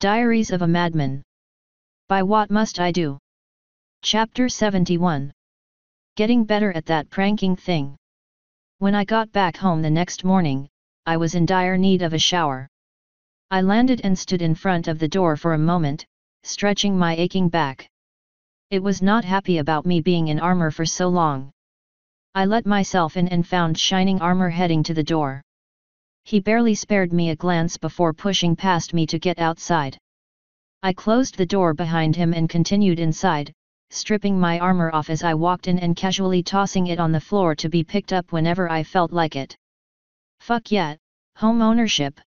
Diaries of a Madman. By What Must I Do? Chapter 71. Getting better at that pranking thing. When I got back home the next morning, I was in dire need of a shower. I landed and stood in front of the door for a moment, stretching my aching back. It was not happy about me being in armor for so long. I let myself in and found Shining Armor heading to the door. He barely spared me a glance before pushing past me to get outside. I closed the door behind him and continued inside, stripping my armor off as I walked in and casually tossing it on the floor to be picked up whenever I felt like it. Fuck yeah, home ownership.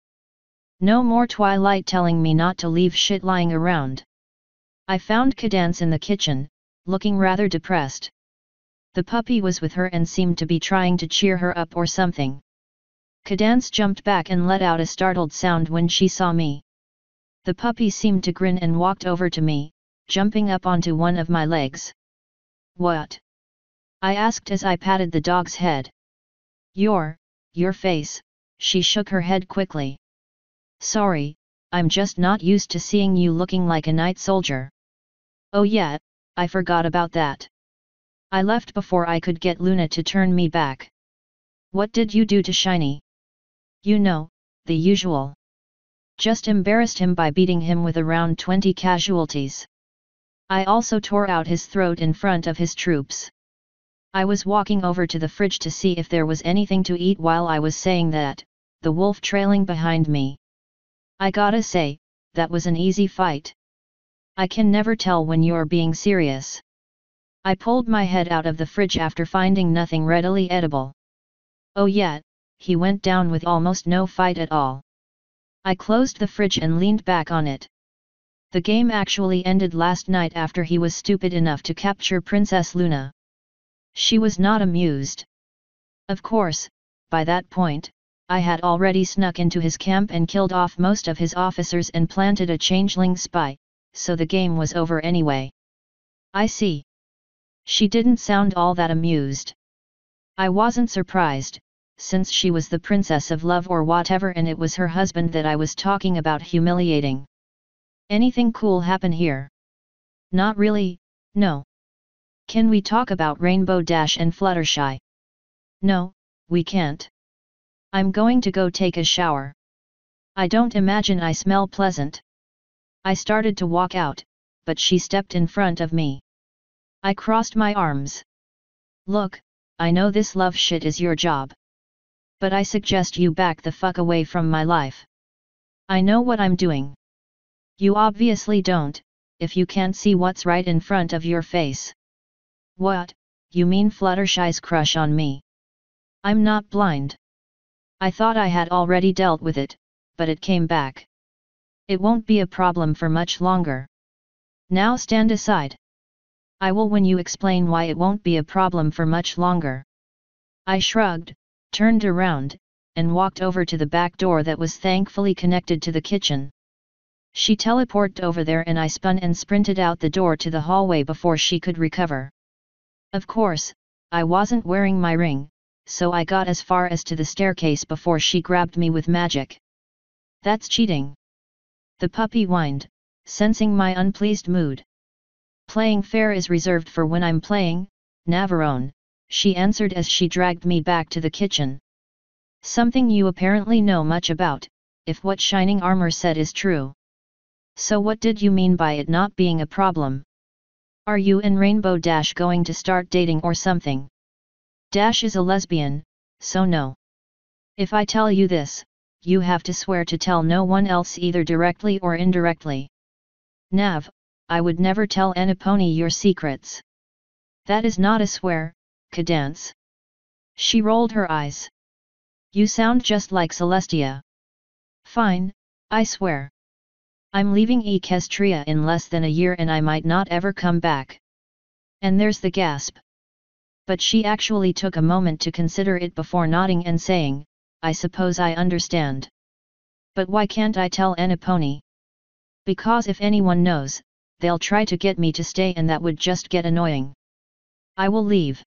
No more Twilight telling me not to leave shit lying around. I found Cadence in the kitchen, looking rather depressed. The puppy was with her and seemed to be trying to cheer her up or something. Cadence jumped back and let out a startled sound when she saw me. The puppy seemed to grin and walked over to me, jumping up onto one of my legs. "What?" I asked as I patted the dog's head. Your face," she shook her head quickly. "Sorry, I'm just not used to seeing you looking like a night soldier." "Oh yeah, I forgot about that. I left before I could get Luna to turn me back." "What did you do to Shiny?" "You know, the usual. Just embarrassed him by beating him with around 20 casualties. I also tore out his throat in front of his troops." I was walking over to the fridge to see if there was anything to eat while I was saying that, the wolf trailing behind me. "I gotta say, that was an easy fight. I can never tell when you're being serious." I pulled my head out of the fridge after finding nothing readily edible. "Oh yeah, he went down with almost no fight at all." I closed the fridge and leaned back on it. "The game actually ended last night after he was stupid enough to capture Princess Luna." She was not amused. Of course, by that point, I had already snuck into his camp and killed off most of his officers and planted a changeling spy, so the game was over anyway. "I see." She didn't sound all that amused. I wasn't surprised, since she was the princess of love or whatever and it was her husband that I was talking about humiliating. "Anything cool happen here?" "Not really, no." "Can we talk about Rainbow Dash and Fluttershy?" "No, we can't. I'm going to go take a shower. I don't imagine I smell pleasant." I started to walk out, but she stepped in front of me. I crossed my arms. "Look, I know this love shit is your job. But I suggest you back the fuck away from my life. I know what I'm doing." "You obviously don't, if you can't see what's right in front of your face." "What, you mean Fluttershy's crush on me?" "I'm not blind. I thought I had already dealt with it, but it came back. It won't be a problem for much longer. Now stand aside." "I will when you explain why it won't be a problem for much longer." I shrugged, turned around, and walked over to the back door that was thankfully connected to the kitchen. She teleported over there and I spun and sprinted out the door to the hallway before she could recover. Of course, I wasn't wearing my ring, so I got as far as to the staircase before she grabbed me with magic. "That's cheating." The puppy whined, sensing my unpleased mood. "Playing fair is reserved for when I'm playing, Navarone," she answered as she dragged me back to the kitchen. "Something you apparently know much about, if what Shining Armor said is true. So what did you mean by it not being a problem? Are you and Rainbow Dash going to start dating or something?" "Dash is a lesbian, so no. If I tell you this, you have to swear to tell no one else either directly or indirectly." "Nav, I would never tell Aniponi your secrets." "That is not a swear, Cadence." She rolled her eyes. "You sound just like Celestia." "Fine, I swear. I'm leaving Equestria in less than a year and I might not ever come back." And there's the gasp. But she actually took a moment to consider it before nodding and saying, "I suppose I understand. But why can't I tell Aniponi?" "Because if anyone knows, they'll try to get me to stay and that would just get annoying. I will leave.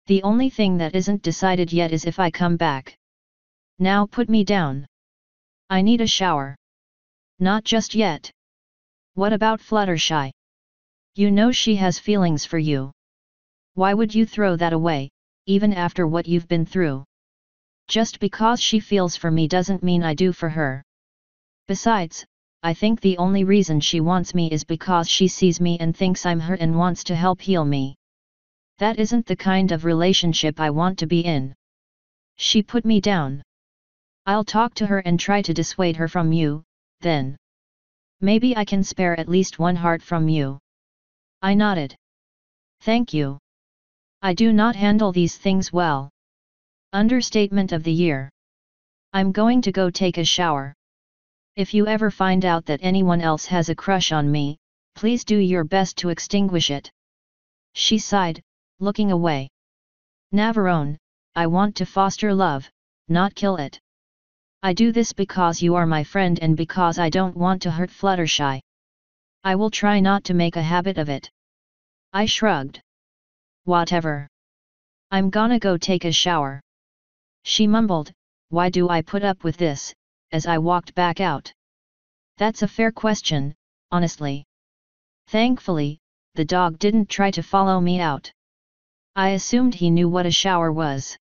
The only thing that isn't decided yet is if I come back. Now put me down. I need a shower." Not just yet. What about Fluttershy? You know she has feelings for you. Why would you throw that away, even after what you've been through? Just because she feels for me doesn't mean I do for her. Besides, I think the only reason she wants me is because she sees me and thinks I'm hurt and wants to help heal me. That isn't the kind of relationship I want to be in. She put me down. I'll talk to her and try to dissuade her from you, then. Maybe I can spare at least one heart from you. I nodded. Thank you. I do not handle these things well. Understatement of the year. I'm going to go take a shower. If you ever find out that anyone else has a crush on me, please do your best to extinguish it. She sighed, looking away. Navarone, I want to foster love, not kill it. I do this because you are my friend and because I don't want to hurt Fluttershy. I will try not to make a habit of it. I shrugged. Whatever. I'm gonna go take a shower. She mumbled, why do I put up with this, as I walked back out? That's a fair question, honestly. Thankfully, the dog didn't try to follow me out. I assumed he knew what a shower was.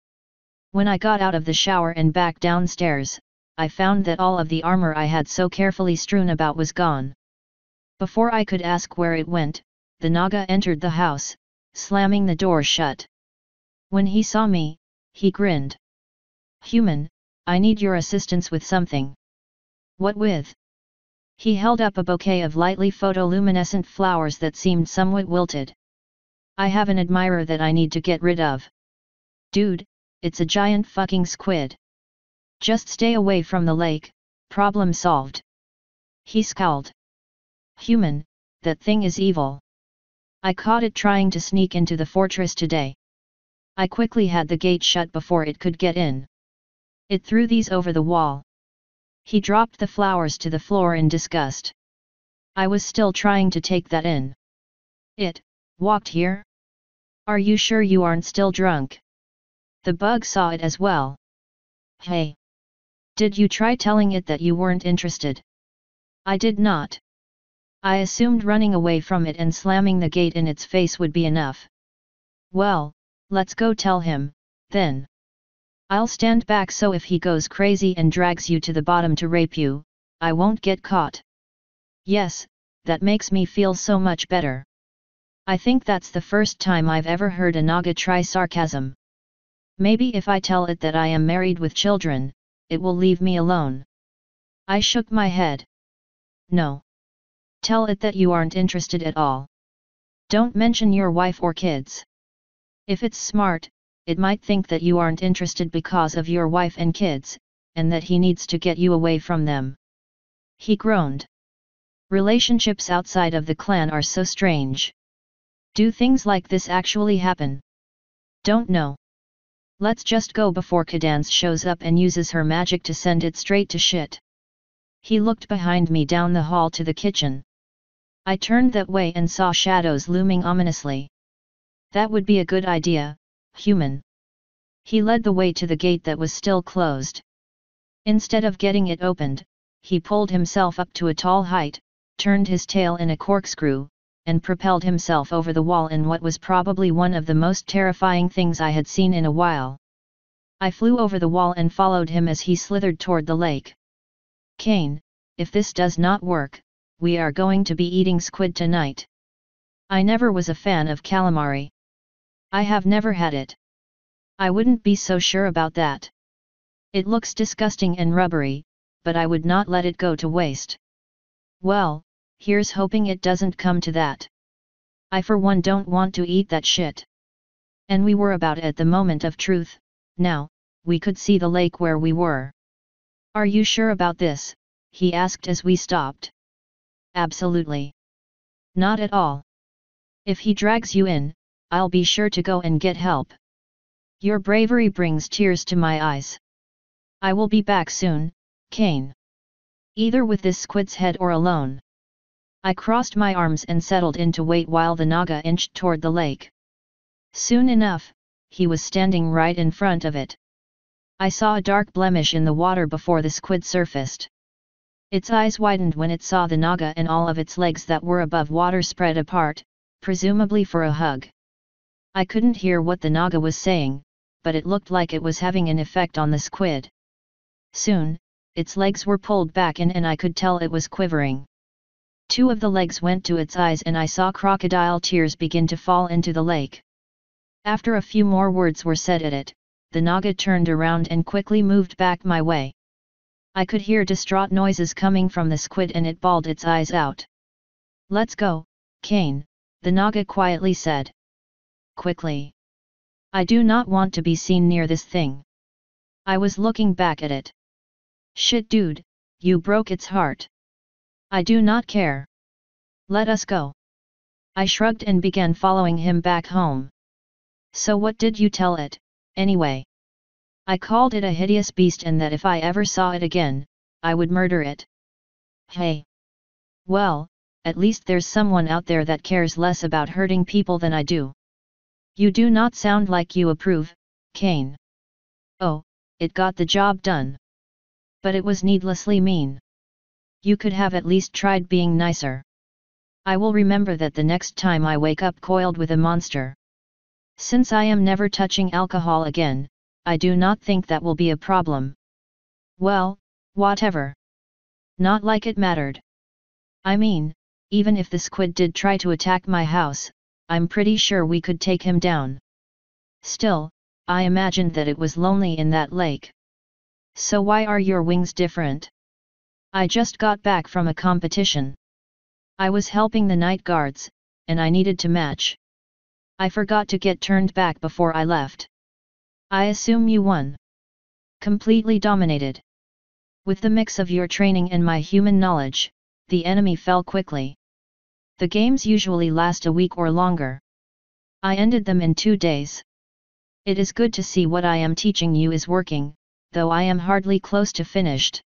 When I got out of the shower and back downstairs, I found that all of the armor I had so carefully strewn about was gone. Before I could ask where it went, the Naga entered the house, slamming the door shut. When he saw me, he grinned. Human, I need your assistance with something. What with? He held up a bouquet of lightly photoluminescent flowers that seemed somewhat wilted. I have an admirer that I need to get rid of. Dude, it's a giant fucking squid. Just stay away from the lake, problem solved. He scowled. Human, that thing is evil. I caught it trying to sneak into the fortress today. I quickly had the gate shut before it could get in. It threw these over the wall. He dropped the flowers to the floor in disgust. I was still trying to take that in. It walked here? Are you sure you aren't still drunk? The bug saw it as well. Hey! Did you try telling it that you weren't interested? I did not. I assumed running away from it and slamming the gate in its face would be enough. Well, let's go tell him, then. I'll stand back so if he goes crazy and drags you to the bottom to rape you, I won't get caught. Yes, that makes me feel so much better. I think that's the first time I've ever heard a Naga try sarcasm. Maybe if I tell it that I am married with children, it will leave me alone. I shook my head. No. Tell it that you aren't interested at all. Don't mention your wife or kids. If it's smart, it might think that you aren't interested because of your wife and kids, and that he needs to get you away from them. He groaned. Relationships outside of the clan are so strange. Do things like this actually happen? Don't know. Let's just go before Cadance shows up and uses her magic to send it straight to shit. He looked behind me down the hall to the kitchen. I turned that way and saw shadows looming ominously. That would be a good idea, human. He led the way to the gate that was still closed. Instead of getting it opened, he pulled himself up to a tall height, turned his tail in a corkscrew, and propelled himself over the wall in what was probably one of the most terrifying things I had seen in a while. I flew over the wall and followed him as he slithered toward the lake. Kane, if this does not work, we are going to be eating squid tonight. I never was a fan of calamari. I have never had it. I wouldn't be so sure about that. It looks disgusting and rubbery, but I would not let it go to waste. Well, here's hoping it doesn't come to that. I for one don't want to eat that shit. And we were about at the moment of truth. Now, we could see the lake where we were. Are you sure about this? He asked as we stopped. Absolutely. Not at all. If he drags you in, I'll be sure to go and get help. Your bravery brings tears to my eyes. I will be back soon, Kane. Either with this squid's head or alone. I crossed my arms and settled in to wait while the Naga inched toward the lake. Soon enough, he was standing right in front of it. I saw a dark blemish in the water before the squid surfaced. Its eyes widened when it saw the Naga and all of its legs that were above water spread apart, presumably for a hug. I couldn't hear what the Naga was saying, but it looked like it was having an effect on the squid. Soon, its legs were pulled back in and I could tell it was quivering. 2 of the legs went to its eyes and I saw crocodile tears begin to fall into the lake. After a few more words were said at it, the Naga turned around and quickly moved back my way. I could hear distraught noises coming from the squid and it bawled its eyes out. "Let's go, Kane," the Naga quietly said. "Quickly. I do not want to be seen near this thing." I was looking back at it. "Shit dude, you broke its heart." "I do not care. Let us go." I shrugged and began following him back home. "So what did you tell it, anyway?" "I called it a hideous beast and that if I ever saw it again, I would murder it." "Hey. Well, at least there's someone out there that cares less about hurting people than I do." "You do not sound like you approve, Kane." "Oh, it got the job done. But it was needlessly mean. You could have at least tried being nicer." "I will remember that the next time I wake up coiled with a monster. Since I am never touching alcohol again, I do not think that will be a problem." "Well, whatever. Not like it mattered. I mean, even if the squid did try to attack my house, I'm pretty sure we could take him down. Still, I imagined that it was lonely in that lake." "So why are your wings different?" "I just got back from a competition. I was helping the night guards, and I needed to match. I forgot to get turned back before I left." "I assume you won." "Completely dominated. With the mix of your training and my human knowledge, the enemy fell quickly. The games usually last a week or longer. I ended them in 2 days. It is good to see what I am teaching you is working, though I am hardly close to finished.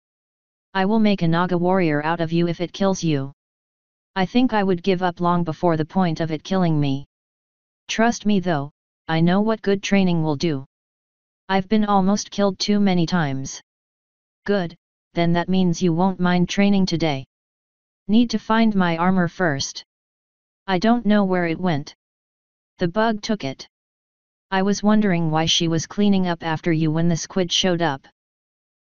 I will make a Naga warrior out of you if it kills you. I think I would give up long before the point of it killing me. Trust me though, I know what good training will do. I've been almost killed too many times." "Good, then that means you won't mind training today." "Need to find my armor first. I don't know where it went. The bug took it. I was wondering why she was cleaning up after you when the squid showed up."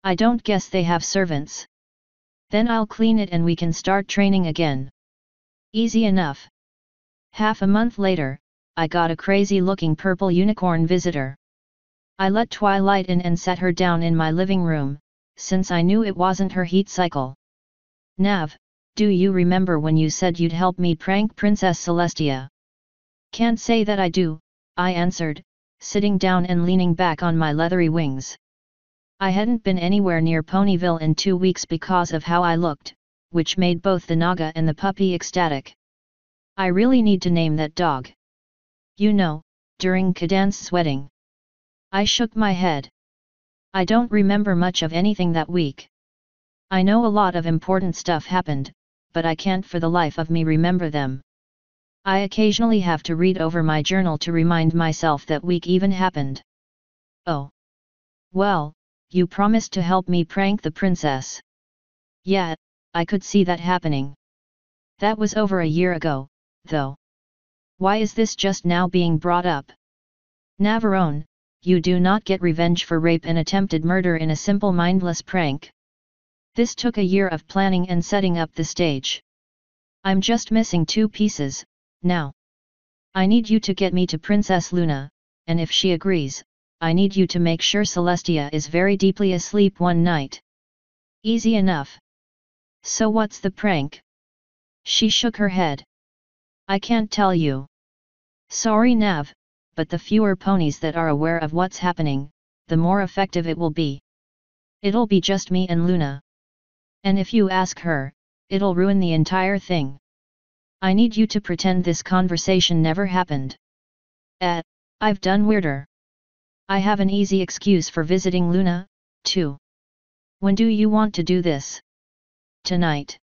"I don't guess they have servants." "Then I'll clean it and we can start training again." "Easy enough." Half a month later, I got a crazy-looking purple unicorn visitor. I let Twilight in and sat her down in my living room, since I knew it wasn't her heat cycle. "Nav, do you remember when you said you'd help me prank Princess Celestia?" "Can't say that I do," I answered, sitting down and leaning back on my leathery wings. I hadn't been anywhere near Ponyville in 2 weeks because of how I looked, which made both the Naga and the puppy ecstatic. "I really need to name that dog. You know, during Cadance's wedding." I shook my head. "I don't remember much of anything that week. I know a lot of important stuff happened, but I can't for the life of me remember them. I occasionally have to read over my journal to remind myself that week even happened." "Oh. Well, you promised to help me prank the princess." "Yeah, I could see that happening. That was over a year ago, though. Why is this just now being brought up?" "Navarone, you do not get revenge for rape and attempted murder in a simple mindless prank. This took a year of planning and setting up the stage. I'm just missing 2 pieces, now. I need you to get me to Princess Luna, and if she agrees, I need you to make sure Celestia is very deeply asleep one night." "Easy enough. So what's the prank?" She shook her head. "I can't tell you. Sorry Nav, but the fewer ponies that are aware of what's happening, the more effective it will be. It'll be just me and Luna. And if you ask her, it'll ruin the entire thing. I need you to pretend this conversation never happened." I've done weirder. I have an easy excuse for visiting Luna, too." "When do you want to do this?" "Tonight."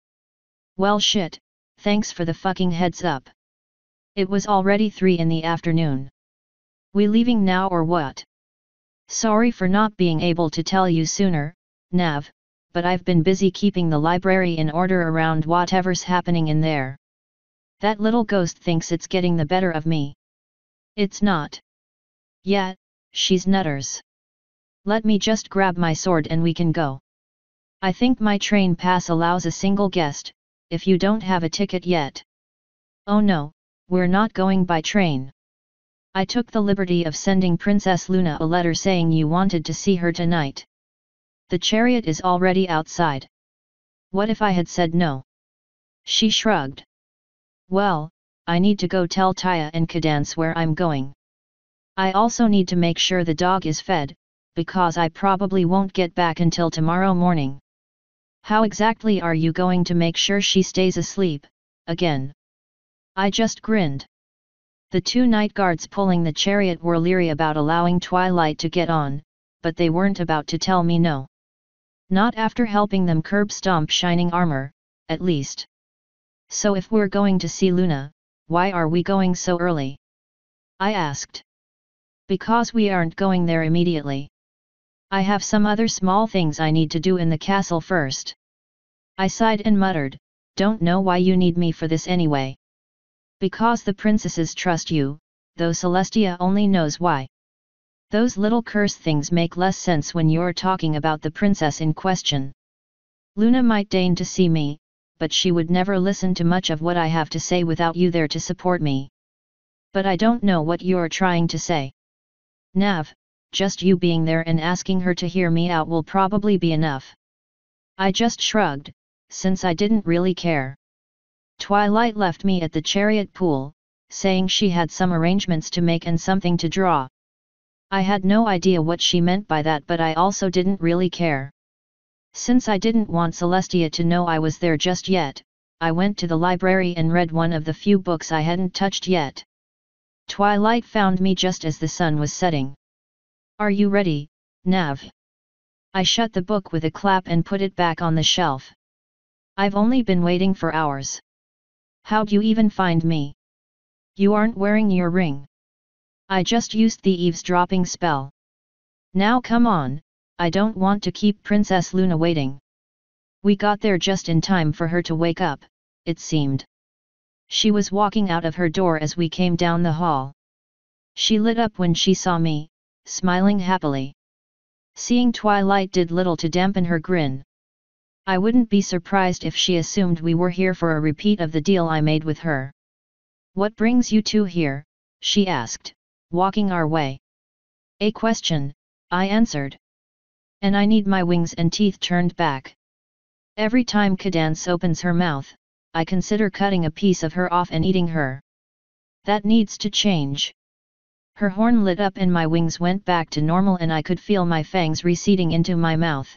"Well shit, thanks for the fucking heads up." It was already 3 in the afternoon. "We leaving now or what?" "Sorry for not being able to tell you sooner, Nav, but I've been busy keeping the library in order around whatever's happening in there. That little ghost thinks it's getting the better of me. It's not. Yeah, she's nutters. Let me just grab my sword and we can go. I think my train pass allows a single guest, if you don't have a ticket yet. Oh no, we're not going by train. I took the liberty of sending Princess Luna a letter saying you wanted to see her tonight. The chariot is already outside. What if I had said no? She shrugged. Well, I need to go tell Taya and Cadance where I'm going. I also need to make sure the dog is fed, because I probably won't get back until tomorrow morning. How exactly are you going to make sure she stays asleep, again? I just grinned. The two night guards pulling the chariot were leery about allowing Twilight to get on, but they weren't about to tell me no. Not after helping them curb stomp shining armor, at least. So if we're going to see Luna, why are we going so early? I asked. Because we aren't going there immediately. I have some other small things I need to do in the castle first. I sighed and muttered, don't know why you need me for this anyway. Because the princesses trust you, though Celestia only knows why. Those little curse things make less sense when you're talking about the princess in question. Luna might deign to see me, but she would never listen to much of what I have to say without you there to support me. But I don't know what you're trying to say. Nav, just you being there and asking her to hear me out will probably be enough. I just shrugged, since I didn't really care. Twilight left me at the chariot pool, saying she had some arrangements to make and something to draw. I had no idea what she meant by that, but I also didn't really care. Since I didn't want Celestia to know I was there just yet, I went to the library and read one of the few books I hadn't touched yet. Twilight found me just as the sun was setting. Are you ready, Nav? I shut the book with a clap and put it back on the shelf. I've only been waiting for hours. How'd you even find me? You aren't wearing your ring. I just used the eavesdropping spell. Now come on, I don't want to keep Princess Luna waiting. We got there just in time for her to wake up, it seemed. She was walking out of her door as we came down the hall. She lit up when she saw me, smiling happily. Seeing Twilight did little to dampen her grin. I wouldn't be surprised if she assumed we were here for a repeat of the deal I made with her. What brings you two here? She asked, walking our way. A question, I answered. And I need my wings and teeth turned back. Every time Cadance opens her mouth, I consider cutting a piece of her off and eating her. That needs to change. Her horn lit up and my wings went back to normal and I could feel my fangs receding into my mouth.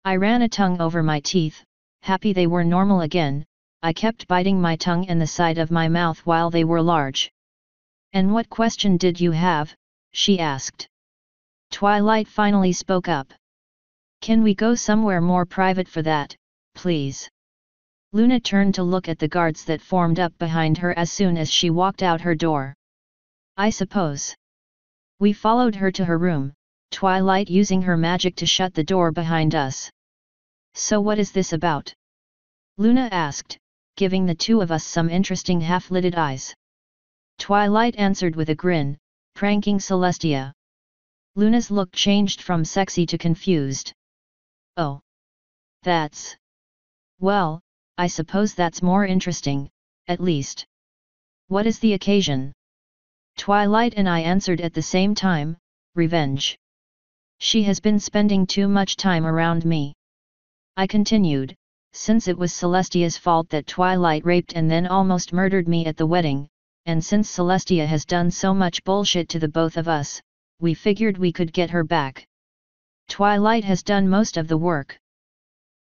I ran a tongue over my teeth, happy they were normal again. I kept biting my tongue and the side of my mouth while they were large. And what question did you have? She asked. Twilight finally spoke up. Can we go somewhere more private for that, please? Luna turned to look at the guards that formed up behind her as soon as she walked out her door. I suppose. We followed her to her room, Twilight using her magic to shut the door behind us. So what is this about? Luna asked, giving the two of us some interesting half-lidded eyes. Twilight answered with a grin, pranking Celestia. Luna's look changed from sexy to confused. Oh. That's. Well, I suppose that's more interesting, at least. What is the occasion? Twilight and I answered at the same time, revenge. She has been spending too much time around me. I continued, since it was Celestia's fault that Twilight raped and then almost murdered me at the wedding, and since Celestia has done so much bullshit to the both of us, we figured we could get her back. Twilight has done most of the work.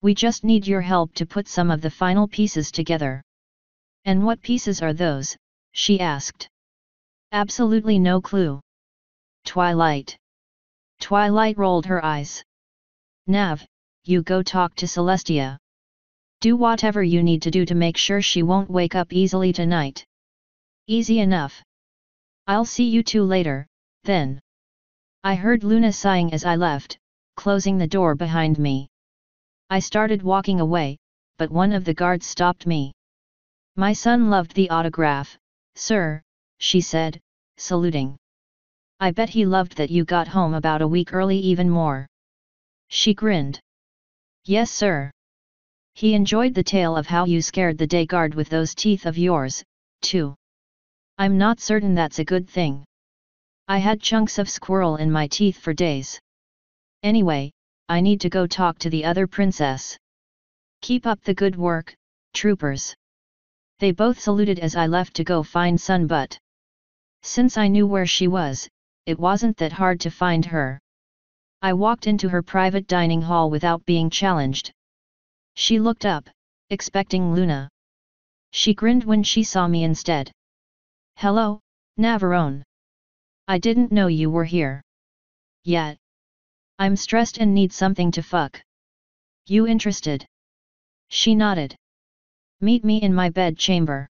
We just need your help to put some of the final pieces together. And what pieces are those? She asked. Absolutely no clue. Twilight. Twilight rolled her eyes. Nav, you go talk to Celestia. Do whatever you need to do to make sure she won't wake up easily tonight. Easy enough. I'll see you two later, then. I heard Luna sighing as I left, closing the door behind me. I started walking away, but one of the guards stopped me. My son loved the autograph, sir, she said, saluting. I bet he loved that you got home about a week early even more. She grinned. Yes sir. He enjoyed the tale of how you scared the day guard with those teeth of yours, too. I'm not certain that's a good thing. I had chunks of squirrel in my teeth for days. Anyway, I need to go talk to the other princess. Keep up the good work, troopers. They both saluted as I left to go find Sun, but since I knew where she was, it wasn't that hard to find her. I walked into her private dining hall without being challenged. She looked up, expecting Luna. She grinned when she saw me instead. Hello, Navarone. I didn't know you were here. Yet. I'm stressed and need something to fuck. You interested? She nodded. Meet me in my bed chamber.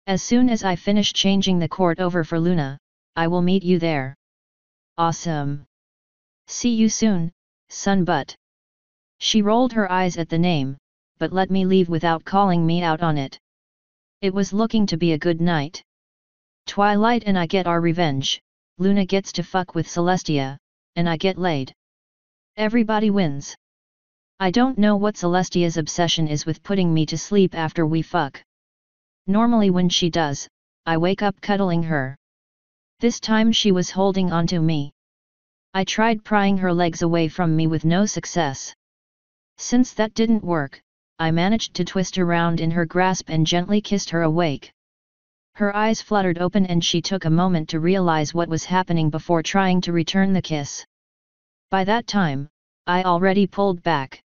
As soon as I finish changing the court over for Luna, I will meet you there. Awesome. See you soon, Sun butt. She rolled her eyes at the name, but let me leave without calling me out on it. It was looking to be a good night. Twilight and I get our revenge, Luna gets to fuck with Celestia, and I get laid. Everybody wins. I don't know what Celestia's obsession is with putting me to sleep after we fuck. Normally when she does, I wake up cuddling her. This time she was holding onto me. I tried prying her legs away from me with no success. Since that didn't work, I managed to twist around in her grasp and gently kissed her awake. Her eyes fluttered open and she took a moment to realize what was happening before trying to return the kiss. By that time, I already pulled back.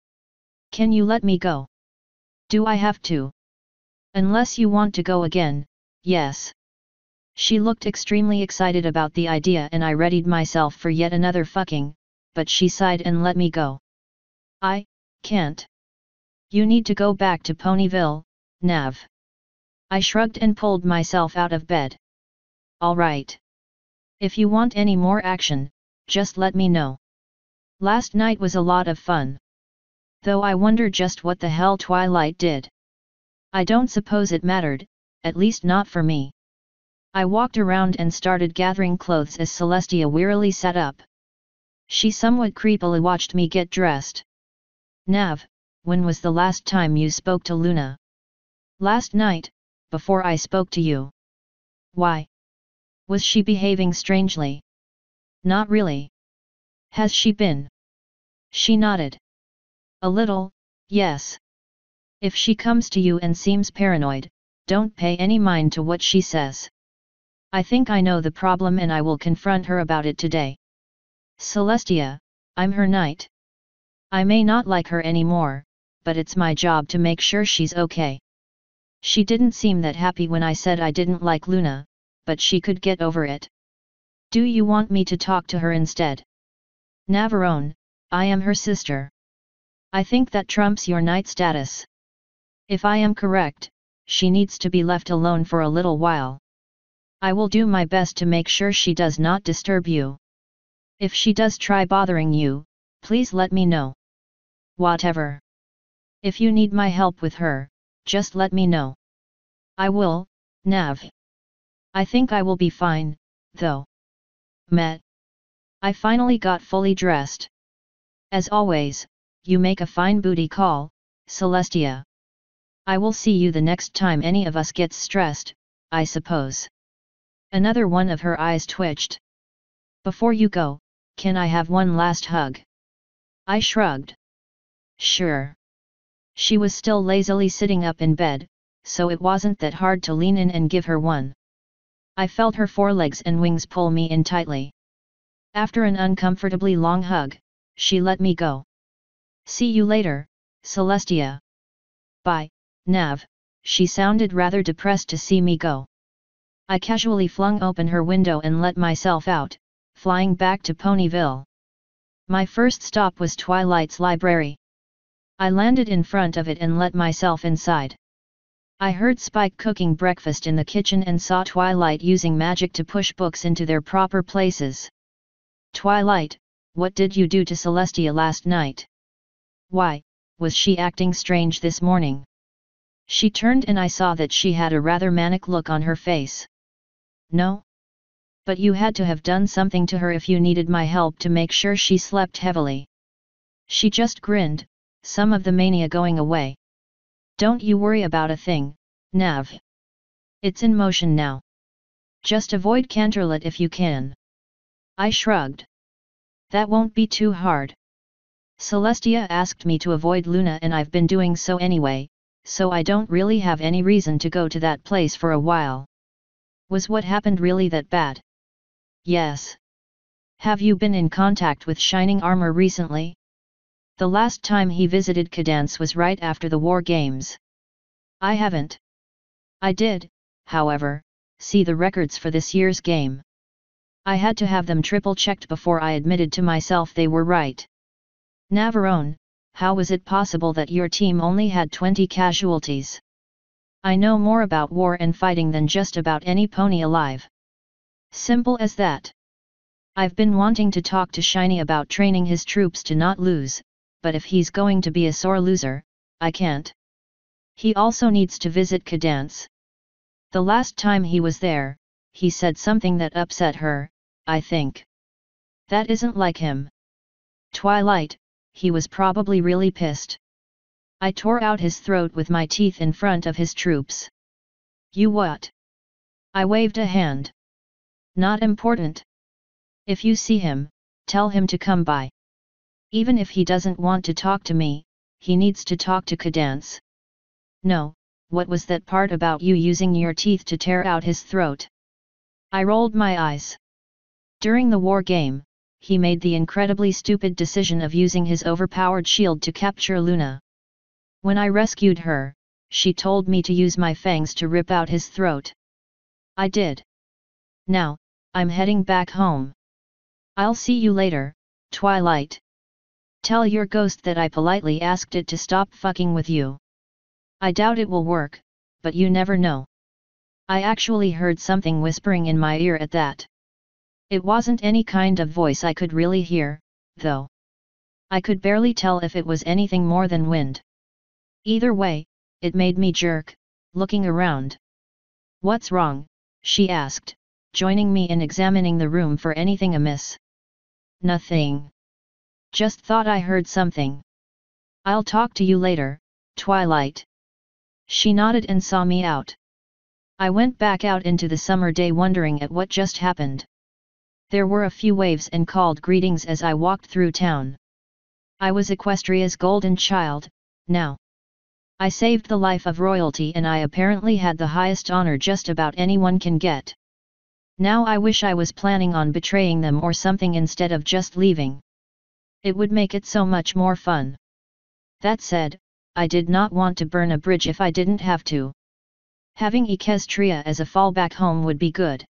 Can you let me go? Do I have to? Unless you want to go again, yes. She looked extremely excited about the idea and I readied myself for yet another fucking, but she sighed and let me go. I can't. You need to go back to Ponyville, Nav. I shrugged and pulled myself out of bed. All right. If you want any more action, just let me know. Last night was a lot of fun. Though I wonder just what the hell Twilight did. I don't suppose it mattered, at least not for me. I walked around and started gathering clothes as Celestia wearily sat up. She somewhat creepily watched me get dressed. Nav, when was the last time you spoke to Luna? Last night, before I spoke to you. Why? Was she behaving strangely? Not really. Has she been? She nodded. A little, yes. If she comes to you and seems paranoid, don't pay any mind to what she says. I think I know the problem and I will confront her about it today. Celestia, I'm her knight. I may not like her anymore, but it's my job to make sure she's okay. She didn't seem that happy when I said I didn't like Luna, but she could get over it. Do you want me to talk to her instead? Navarone, I am her sister. I think that trumps your knight status. If I am correct, she needs to be left alone for a little while. I will do my best to make sure she does not disturb you. If she does try bothering you, please let me know. Whatever. If you need my help with her, just let me know. I will, Nav. I think I will be fine, though. Met. I finally got fully dressed. As always, you make a fine booty call, Celestia. I will see you the next time any of us gets stressed, I suppose. Another one of her eyes twitched. Before you go, can I have one last hug? I shrugged. Sure. She was still lazily sitting up in bed, so it wasn't that hard to lean in and give her one. I felt her forelegs and wings pull me in tightly. After an uncomfortably long hug, she let me go. See you later, Celestia. Bye, Nav. She sounded rather depressed to see me go. I casually flung open her window and let myself out, flying back to Ponyville. My first stop was Twilight's library. I landed in front of it and let myself inside. I heard Spike cooking breakfast in the kitchen and saw Twilight using magic to push books into their proper places. Twilight, what did you do to Celestia last night? Why, was she acting strange this morning? She turned and I saw that she had a rather manic look on her face. No? But you had to have done something to her if you needed my help to make sure she slept heavily. She just grinned, some of the mania going away. Don't you worry about a thing, Nav. It's in motion now. Just avoid Canterlot if you can. I shrugged. That won't be too hard. Celestia asked me to avoid Luna and I've been doing so anyway, so I don't really have any reason to go to that place for a while. Was what happened really that bad? Yes. Have you been in contact with Shining Armor recently? The last time he visited Cadance was right after the War Games. I haven't. I did, however, see the records for this year's game. I had to have them triple-checked before I admitted to myself they were right. Navarone, how was it possible that your team only had 20 casualties? I know more about war and fighting than just about any pony alive. Simple as that. I've been wanting to talk to Shiny about training his troops to not lose, but if he's going to be a sore loser, I can't. He also needs to visit Cadance. The last time he was there, he said something that upset her, I think. That isn't like him. Twilight, he was probably really pissed. I tore out his throat with my teeth in front of his troops. You what? I waved a hand. Not important. If you see him, tell him to come by. Even if he doesn't want to talk to me, he needs to talk to Cadance. No, what was that part about you using your teeth to tear out his throat? I rolled my eyes. During the war game, he made the incredibly stupid decision of using his overpowered shield to capture Luna. When I rescued her, she told me to use my fangs to rip out his throat. I did. Now, I'm heading back home. I'll see you later, Twilight. Tell your ghost that I politely asked it to stop fucking with you. I doubt it will work, but you never know. I actually heard something whispering in my ear at that. It wasn't any kind of voice I could really hear, though. I could barely tell if it was anything more than wind. Either way, it made me jerk, looking around. What's wrong? She asked, joining me in examining the room for anything amiss. Nothing. Just thought I heard something. I'll talk to you later, Twilight. She nodded and saw me out. I went back out into the summer day wondering at what just happened. There were a few waves and called greetings as I walked through town. I was Equestria's golden child, now. I saved the life of royalty and I apparently had the highest honor just about anyone can get. Now I wish I was planning on betraying them or something instead of just leaving. It would make it so much more fun. That said, I did not want to burn a bridge if I didn't have to. Having Equestria as a fallback home would be good.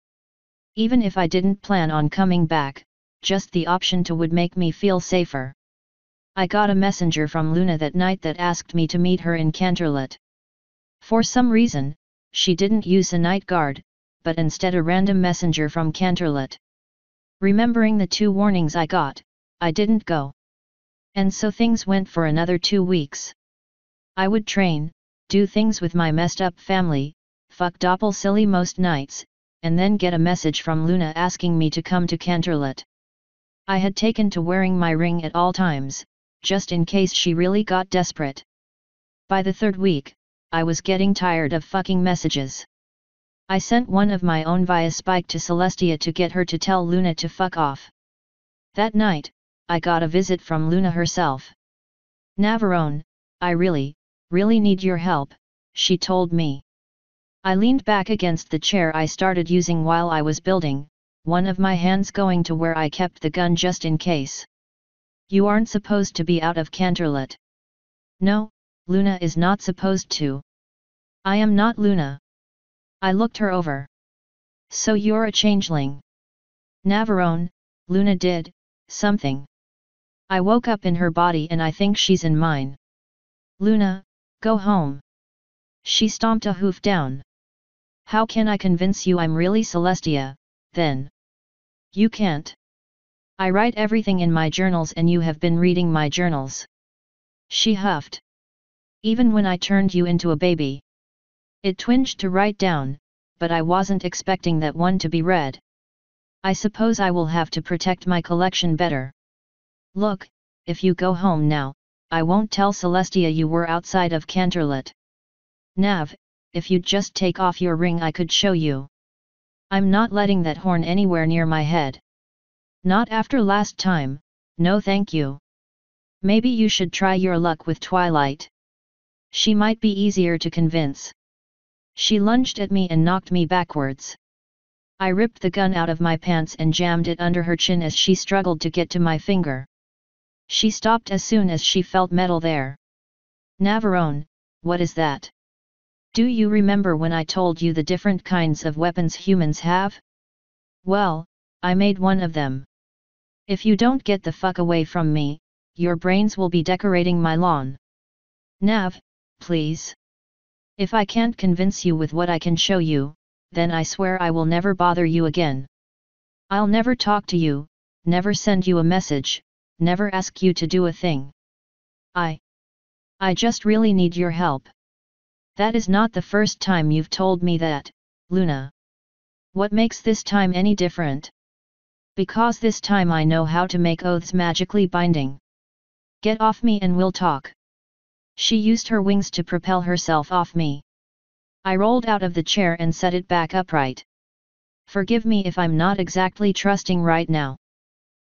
Even if I didn't plan on coming back, just the option to would make me feel safer. I got a messenger from Luna that night that asked me to meet her in Canterlot. For some reason, she didn't use a night guard, but instead a random messenger from Canterlot. Remembering the 2 warnings I got, I didn't go. And so things went for another 2 weeks. I would train, do things with my messed up family, fuck Doppel silly most nights, and then get a message from Luna asking me to come to Canterlot. I had taken to wearing my ring at all times, just in case she really got desperate. By the 3rd week, I was getting tired of fucking messages. I sent one of my own via Spike to Celestia to get her to tell Luna to fuck off. That night, I got a visit from Luna herself. Navarone, I really need your help, she told me. I leaned back against the chair I started using while I was building, one of my hands going to where I kept the gun just in case. You aren't supposed to be out of Canterlot. No, Luna is not supposed to. I am not Luna. I looked her over. So you're a changeling. Navarone, Luna did something. I woke up in her body and I think she's in mine. Luna, go home. She stomped a hoof down. How can I convince you I'm really Celestia, then? You can't. I write everything in my journals and you have been reading my journals. She huffed. Even when I turned you into a baby. It twinged to write down, but I wasn't expecting that one to be read. I suppose I will have to protect my collection better. Look, if you go home now, I won't tell Celestia you were outside of Canterlot. Nav, if you'd just take off your ring I could show you. I'm not letting that horn anywhere near my head. Not after last time, no thank you. Maybe you should try your luck with Twilight. She might be easier to convince. She lunged at me and knocked me backwards. I ripped the gun out of my pants and jammed it under her chin as she struggled to get to my finger. She stopped as soon as she felt metal there. Navarone, what is that? Do you remember when I told you the different kinds of weapons humans have? Well, I made one of them. If you don't get the fuck away from me, your brains will be decorating my lawn. Nav, please. If I can't convince you with what I can show you, then I swear I will never bother you again. I'll never talk to you, never send you a message, never ask you to do a thing. I just really need your help. That is not the first time you've told me that, Luna. What makes this time any different? Because this time I know how to make oaths magically binding. Get off me and we'll talk. She used her wings to propel herself off me. I rolled out of the chair and set it back upright. Forgive me if I'm not exactly trusting right now.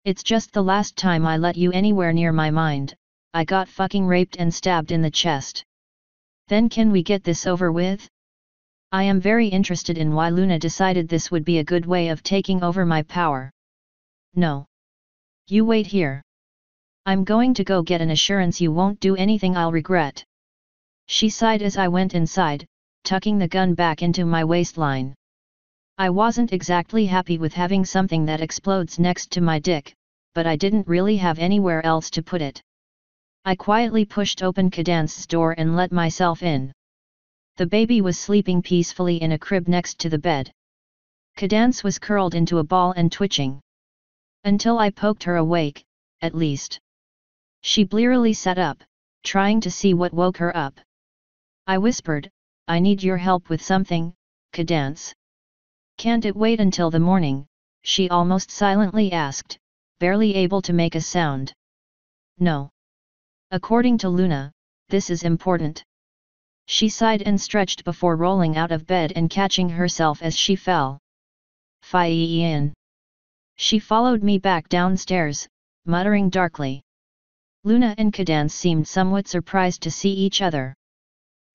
It's just the last time I let you anywhere near my mind, I got fucking raped and stabbed in the chest. Then can we get this over with? I am very interested in why Luna decided this would be a good way of taking over my power. No. You wait here. I'm going to go get an assurance you won't do anything I'll regret. She sighed as I went inside, tucking the gun back into my waistline. I wasn't exactly happy with having something that explodes next to my dick, but I didn't really have anywhere else to put it. I quietly pushed open Cadance's door and let myself in. The baby was sleeping peacefully in a crib next to the bed. Cadance was curled into a ball and twitching. Until I poked her awake, at least. She blearily sat up, trying to see what woke her up. I whispered, I need your help with something, Cadance. Can't it wait until the morning? She almost silently asked, barely able to make a sound. No. According to Luna, this is important. She sighed and stretched before rolling out of bed and catching herself as she fell. Fie-in. She followed me back downstairs, muttering darkly. Luna and Cadance seemed somewhat surprised to see each other.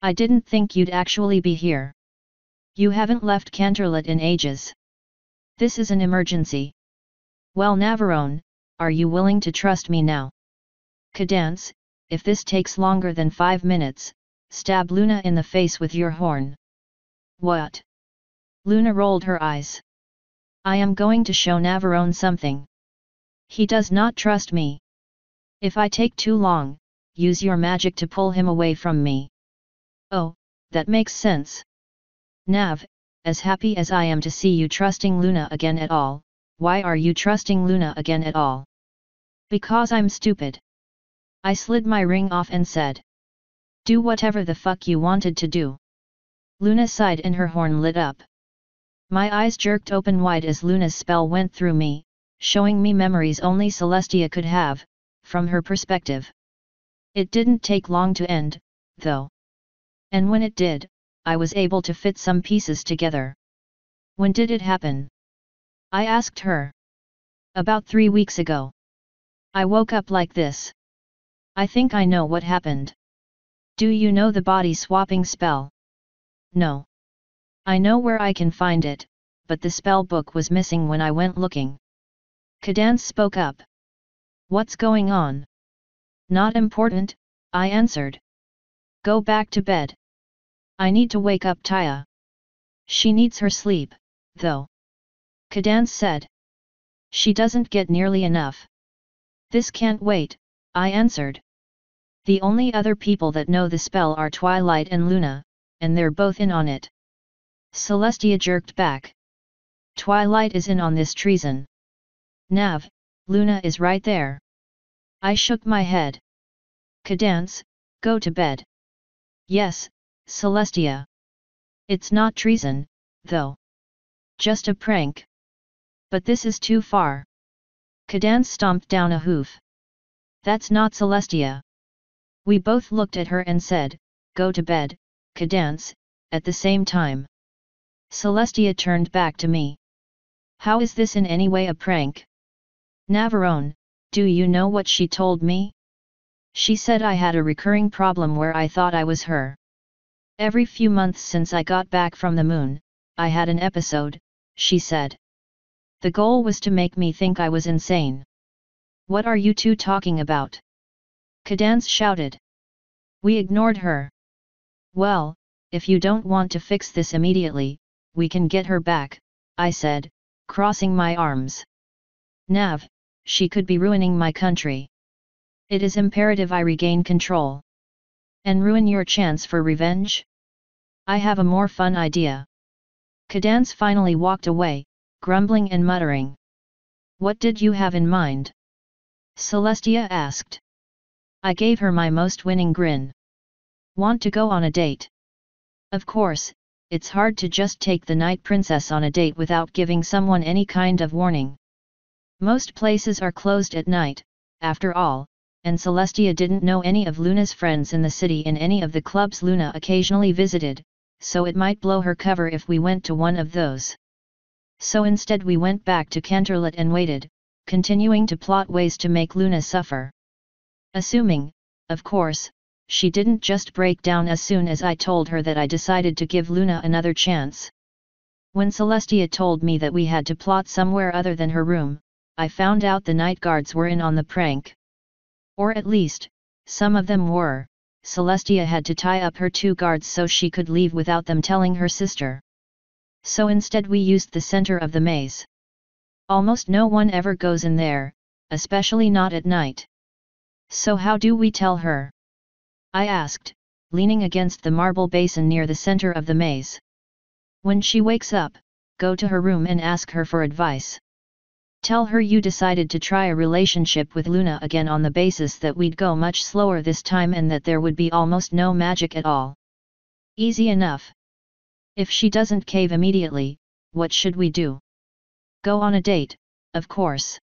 I didn't think you'd actually be here. You haven't left Canterlot in ages. This is an emergency. Well, Navarone, are you willing to trust me now? Cadance, if this takes longer than 5 minutes, stab Luna in the face with your horn. What? Luna rolled her eyes. I am going to show Navarone something. He does not trust me. If I take too long, use your magic to pull him away from me. Oh, that makes sense. Nav, as happy as I am to see you trusting Luna again at all, why are you trusting Luna again at all? Because I'm stupid. I slid my ring off and said. Do whatever the fuck you wanted to do. Luna sighed and her horn lit up. My eyes jerked open wide as Luna's spell went through me, showing me memories only Celestia could have, from her perspective. It didn't take long to end, though. And when it did, I was able to fit some pieces together. When did it happen? I asked her. About 3 weeks ago. I woke up like this. I think I know what happened. Do you know the body swapping spell? No. I know where I can find it, but the spell book was missing when I went looking. Cadance spoke up. What's going on? Not important, I answered. Go back to bed. I need to wake up Taya. She needs her sleep, though. Cadance said. She doesn't get nearly enough. This can't wait, I answered. The only other people that know the spell are Twilight and Luna, and they're both in on it. Celestia jerked back. Twilight is in on this treason. Nav, Luna is right there. I shook my head. Cadance, go to bed. Yes, Celestia. It's not treason, though. Just a prank. But this is too far. Cadance stomped down a hoof. That's not Celestia. We both looked at her and said, go to bed, Cadance, at the same time. Celestia turned back to me. How is this in any way a prank? Navarone, do you know what she told me? She said I had a recurring problem where I thought I was her. Every few months since I got back from the moon, I had an episode, she said. The goal was to make me think I was insane. What are you two talking about? Cadance shouted. We ignored her. Well, if you don't want to fix this immediately, we can get her back, I said, crossing my arms. Nav, she could be ruining my country. It is imperative I regain control. And ruin your chance for revenge? I have a more fun idea. Cadance finally walked away, grumbling and muttering. What did you have in mind? Celestia asked. I gave her my most winning grin. Want to go on a date? Of course, it's hard to just take the Night Princess on a date without giving someone any kind of warning. Most places are closed at night, after all, and Celestia didn't know any of Luna's friends in the city in any of the clubs Luna occasionally visited, so it might blow her cover if we went to one of those. So instead we went back to Canterlot and waited, continuing to plot ways to make Luna suffer. Assuming, of course, she didn't just break down as soon as I told her that I decided to give Luna another chance. When Celestia told me that we had to plot somewhere other than her room, I found out the night guards were in on the prank. Or at least, some of them were. Celestia had to tie up her 2 guards so she could leave without them telling her sister. So instead we used the center of the maze. Almost no one ever goes in there, especially not at night. So how do we tell her? I asked, leaning against the marble basin near the center of the maze. When she wakes up, go to her room and ask her for advice. Tell her you decided to try a relationship with Luna again on the basis that we'd go much slower this time and that there would be almost no magic at all. Easy enough. If she doesn't cave immediately, what should we do? Go on a date, of course.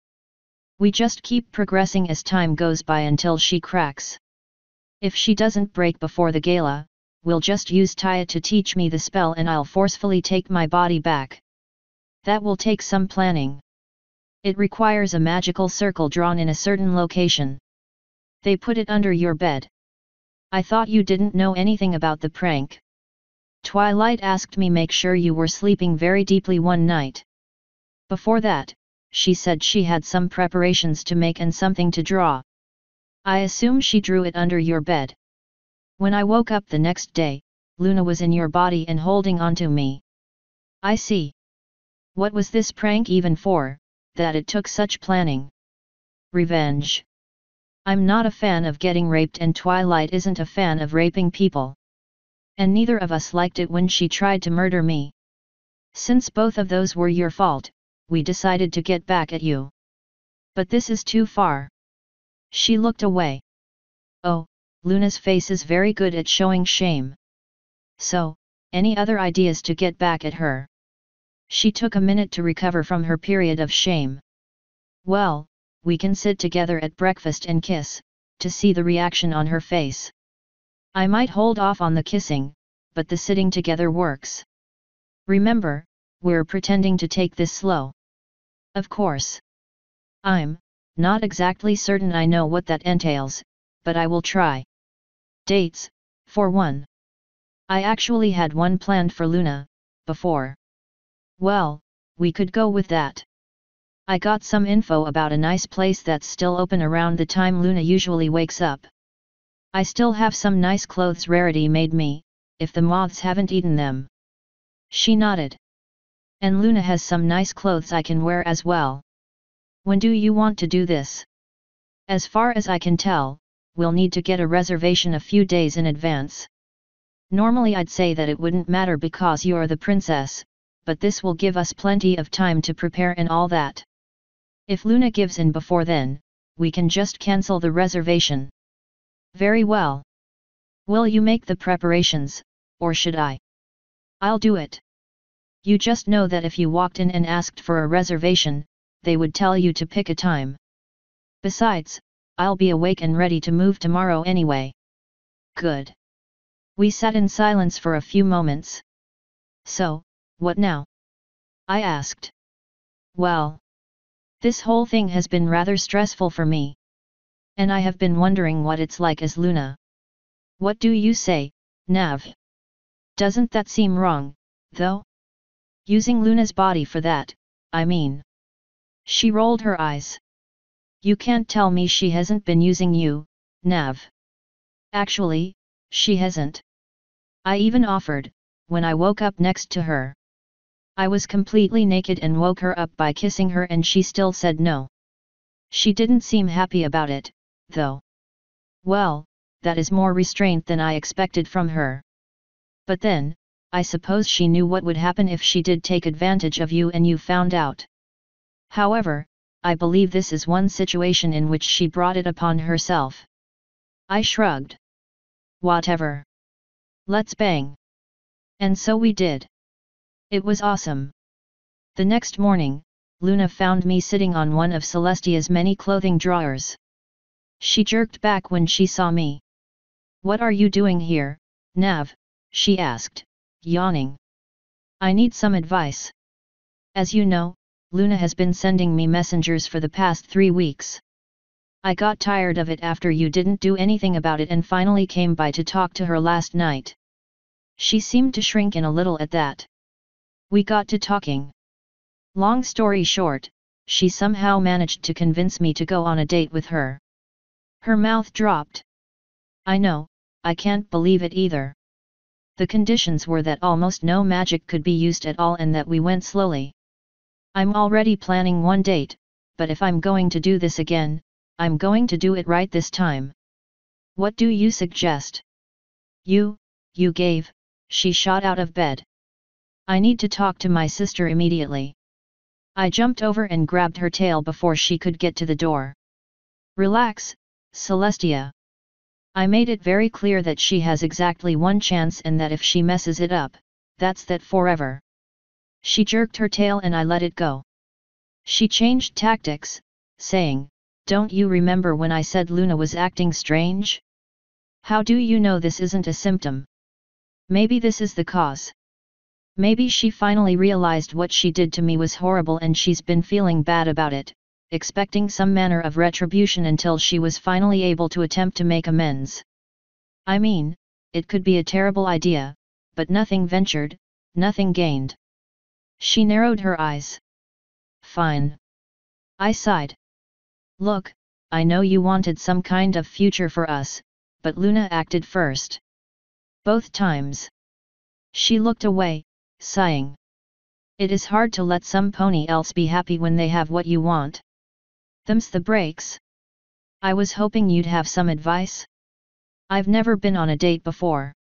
We just keep progressing as time goes by until she cracks. If she doesn't break before the gala, we'll just use Taya to teach me the spell and I'll forcefully take my body back. That will take some planning. It requires a magical circle drawn in a certain location. They put it under your bed. I thought you didn't know anything about the prank. Twilight asked me make sure you were sleeping very deeply one night. Before that, she said she had some preparations to make and something to draw. I assume she drew it under your bed. When I woke up the next day, Luna was in your body and holding onto me. I see. What was this prank even for, that it took such planning? Revenge. I'm not a fan of getting raped and Twilight isn't a fan of raping people. And neither of us liked it when she tried to murder me. Since both of those were your fault, we decided to get back at you. But this is too far. She looked away. Oh, Luna's face is very good at showing shame. So, any other ideas to get back at her? She took a minute to recover from her period of shame. Well, we can sit together at breakfast and kiss, to see the reaction on her face. I might hold off on the kissing, but the sitting together works. Remember, we're pretending to take this slow. Of course. I'm not exactly certain I know what that entails, but I will try. Dates, for one. I actually had one planned for Luna, before. Well, we could go with that. I got some info about a nice place that's still open around the time Luna usually wakes up. I still have some nice clothes Rarity made me, if the moths haven't eaten them. She nodded. And Luna has some nice clothes I can wear as well. When do you want to do this? As far as I can tell, we'll need to get a reservation a few days in advance. Normally I'd say that it wouldn't matter because you're the princess, but this will give us plenty of time to prepare and all that. If Luna gives in before then, we can just cancel the reservation. Very well. Will you make the preparations, or should I? I'll do it. You just know that if you walked in and asked for a reservation, they would tell you to pick a time. Besides, I'll be awake and ready to move tomorrow anyway. Good. We sat in silence for a few moments. So, what now? I asked. Well, this whole thing has been rather stressful for me. And I have been wondering what it's like as Luna. What do you say, Nav? Doesn't that seem wrong, though? Using Luna's body for that, I mean. She rolled her eyes. You can't tell me she hasn't been using you, Nav. Actually, she hasn't. I even offered, when I woke up next to her. I was completely naked and woke her up by kissing her and she still said no. She didn't seem happy about it, though. Well, that is more restraint than I expected from her. But then, I suppose she knew what would happen if she did take advantage of you and you found out. However, I believe this is one situation in which she brought it upon herself. I shrugged. Whatever. Let's bang. And so we did. It was awesome. The next morning, Luna found me sitting on one of Celestia's many clothing drawers. She jerked back when she saw me. What are you doing here, Nav? She asked, yawning. I need some advice. As you know, Luna has been sending me messengers for the past 3 weeks. I got tired of it after you didn't do anything about it and finally came by to talk to her last night. She seemed to shrink in a little at that. We got to talking. Long story short, she somehow managed to convince me to go on a date with her. Her mouth dropped. I know, I can't believe it either. The conditions were that almost no magic could be used at all and that we went slowly. I'm already planning one date, but if I'm going to do this again, I'm going to do it right this time. What do you suggest? You gave, she shot out of bed. I need to talk to my sister immediately. I jumped over and grabbed her tail before she could get to the door. Relax, Celestia. I made it very clear that she has exactly one chance and that if she messes it up, that's that forever. She jerked her tail and I let it go. She changed tactics, saying, Don't you remember when I said Luna was acting strange? How do you know this isn't a symptom? Maybe this is the cause. Maybe she finally realized what she did to me was horrible and she's been feeling bad about it, expecting some manner of retribution until she was finally able to attempt to make amends. I mean, it could be a terrible idea, but nothing ventured, nothing gained. She narrowed her eyes. Fine. I sighed. Look, I know you wanted some kind of future for us, but Luna acted first. Both times. She looked away, sighing. It is hard to let some pony else be happy when they have what you want. Them's the breaks. I was hoping you'd have some advice. I've never been on a date before.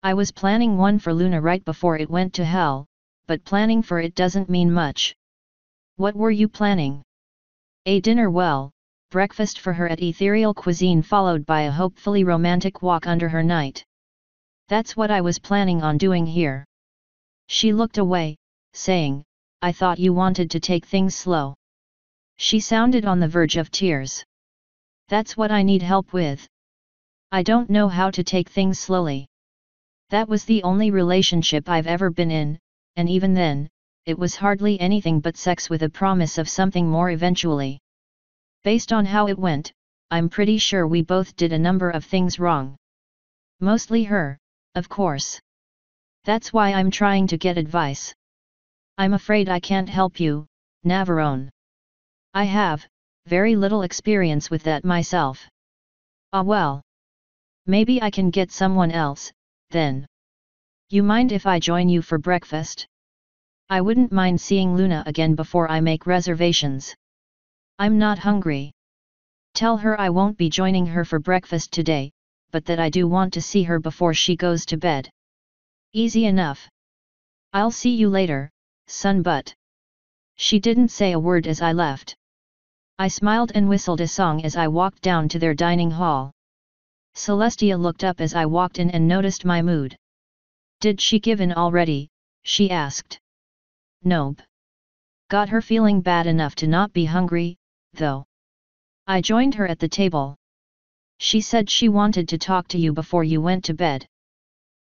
I was planning one for Luna right before it went to hell, but planning for it doesn't mean much. What were you planning? A dinner, well, breakfast for her at Ethereal Cuisine followed by a hopefully romantic walk under her night. That's what I was planning on doing here. She looked away, saying, I thought you wanted to take things slow. She sounded on the verge of tears. That's what I need help with. I don't know how to take things slowly. That was the only relationship I've ever been in, and even then, it was hardly anything but sex with a promise of something more eventually. Based on how it went, I'm pretty sure we both did a number of things wrong. Mostly her, of course. That's why I'm trying to get advice. I'm afraid I can't help you, Navarone. I have very little experience with that myself. Ah well. Maybe I can get someone else, then. You mind if I join you for breakfast? I wouldn't mind seeing Luna again before I make reservations. I'm not hungry. Tell her I won't be joining her for breakfast today, but that I do want to see her before she goes to bed. Easy enough. I'll see you later, son butt. She didn't say a word as I left. I smiled and whistled a song as I walked down to their dining hall. Celestia looked up as I walked in and noticed my mood. Did she give in already? She asked. Nope. Got her feeling bad enough to not be hungry, though. I joined her at the table. She said she wanted to talk to you before you went to bed.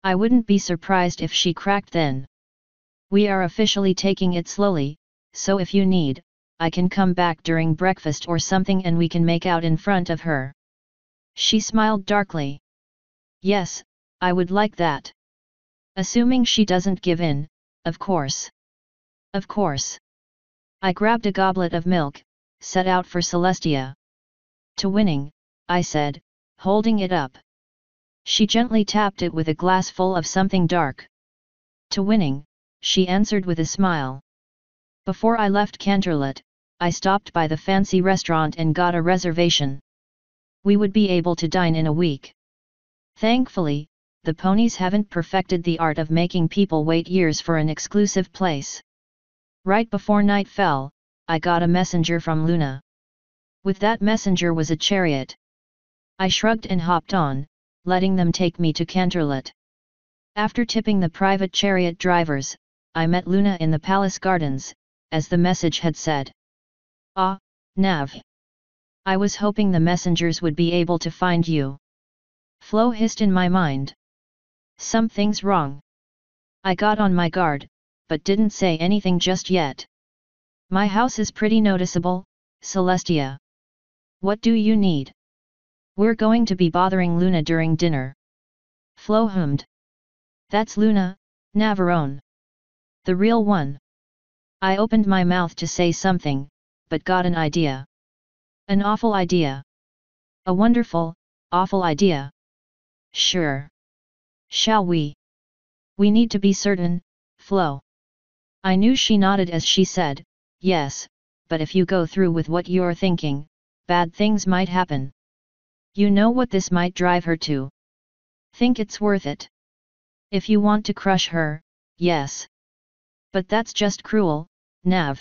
I wouldn't be surprised if she cracked then. We are officially taking it slowly, so if you need, I can come back during breakfast or something and we can make out in front of her. She smiled darkly. Yes, I would like that. Assuming she doesn't give in, of course. Of course. I grabbed a goblet of milk, set out for Celestia. To winning, I said, holding it up. She gently tapped it with a glass full of something dark. To winning, she answered with a smile. Before I left Canterlot, I stopped by the fancy restaurant and got a reservation. We would be able to dine in a week. Thankfully, the ponies haven't perfected the art of making people wait years for an exclusive place. Right before night fell, I got a messenger from Luna. With that messenger was a chariot. I shrugged and hopped on, letting them take me to Canterlot. After tipping the private chariot drivers, I met Luna in the palace gardens, as the message had said. Ah, Nav. I was hoping the messengers would be able to find you. Flo hissed in my mind. Something's wrong. I got on my guard, but didn't say anything just yet. My house is pretty noticeable, Celestia. What do you need? We're going to be bothering Luna during dinner. Flo hummed. That's Luna, Navarone. The real one. I opened my mouth to say something, but got an idea. An awful idea. A wonderful, awful idea. Sure. Shall we? We need to be certain, Flo. I knew she nodded as she said, yes, but if you go through with what you're thinking, bad things might happen. You know what this might drive her to. Think it's worth it. If you want to crush her, yes. But that's just cruel, Nav.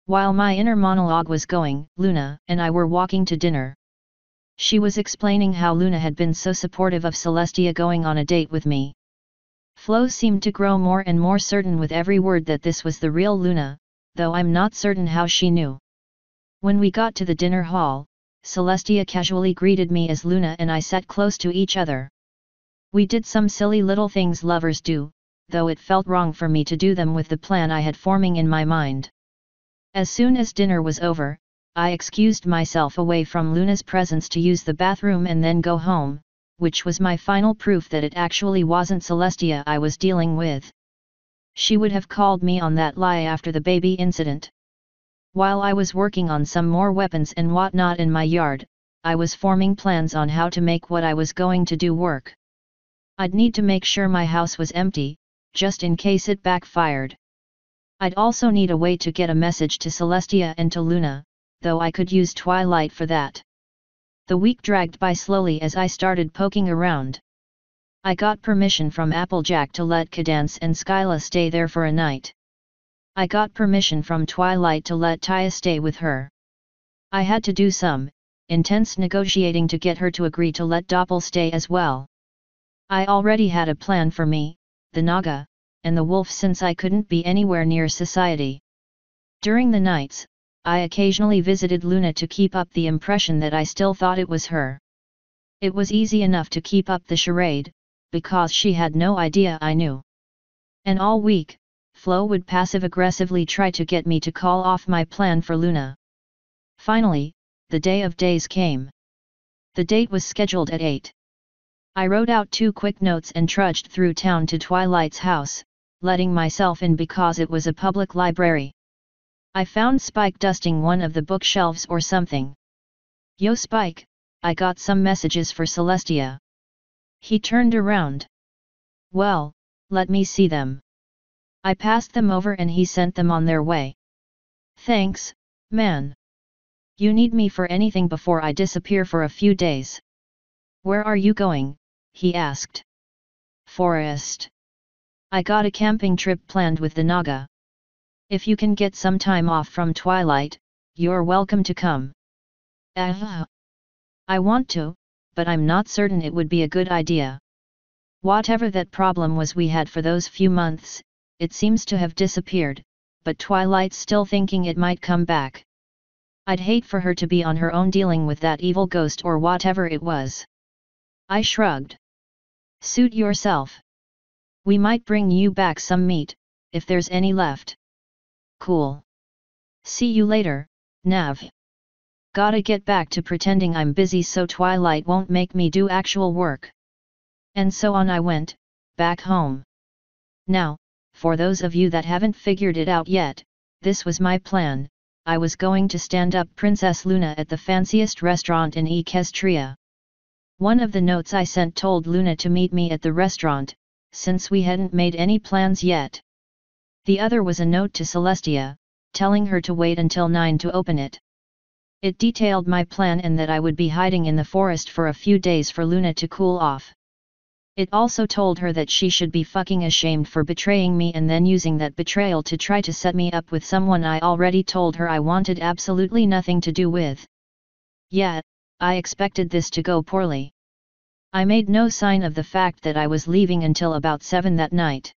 While my inner monologue was going, Luna and I were walking to dinner. She was explaining how Luna had been so supportive of Celestia going on a date with me. Flo seemed to grow more and more certain with every word that this was the real Luna, though I'm not certain how she knew. When we got to the dinner hall, Celestia casually greeted me as Luna and I sat close to each other. We did some silly little things lovers do, though it felt wrong for me to do them with the plan I had forming in my mind. As soon as dinner was over, I excused myself away from Luna's presence to use the bathroom and then go home, which was my final proof that it actually wasn't Celestia I was dealing with. She would have called me on that lie after the baby incident. While I was working on some more weapons and whatnot in my yard, I was forming plans on how to make what I was going to do work. I'd need to make sure my house was empty, just in case it backfired. I'd also need a way to get a message to Celestia and to Luna, though I could use Twilight for that. The week dragged by slowly as I started poking around. I got permission from Applejack to let Cadance and Skyla stay there for a night. I got permission from Twilight to let Taya stay with her. I had to do some intense negotiating to get her to agree to let Doppel stay as well. I already had a plan for me, the Naga, and the wolf since I couldn't be anywhere near society. During the nights, I occasionally visited Luna to keep up the impression that I still thought it was her. It was easy enough to keep up the charade, because she had no idea I knew. And all week, Flo would passive-aggressively try to get me to call off my plan for Luna. Finally, the day of days came. The date was scheduled at 8. I wrote out 2 quick notes and trudged through town to Twilight's house, letting myself in because it was a public library. I found Spike dusting one of the bookshelves or something. Yo Spike, I got some messages for Celestia. He turned around. Well, let me see them. I passed them over and he sent them on their way. Thanks, man. You need me for anything before I disappear for a few days. Where are you going? He asked. Forest. I got a camping trip planned with the Naga. If you can get some time off from Twilight, you're welcome to come. I want to, but I'm not certain it would be a good idea. Whatever that problem was we had for those few months, it seems to have disappeared, but Twilight's still thinking it might come back. I'd hate for her to be on her own dealing with that evil ghost or whatever it was. I shrugged. Suit yourself. We might bring you back some meat, if there's any left. Cool. See you later, Nav. Gotta get back to pretending I'm busy so Twilight won't make me do actual work. And so on I went, back home. Now, for those of you that haven't figured it out yet, this was my plan. I was going to stand up Princess Luna at the fanciest restaurant in Equestria. One of the notes I sent told Luna to meet me at the restaurant, since we hadn't made any plans yet. The other was a note to Celestia, telling her to wait until 9 to open it. It detailed my plan and that I would be hiding in the forest for a few days for Luna to cool off. It also told her that she should be fucking ashamed for betraying me and then using that betrayal to try to set me up with someone I already told her I wanted absolutely nothing to do with. Yeah, I expected this to go poorly. I made no sign of the fact that I was leaving until about 7 that night.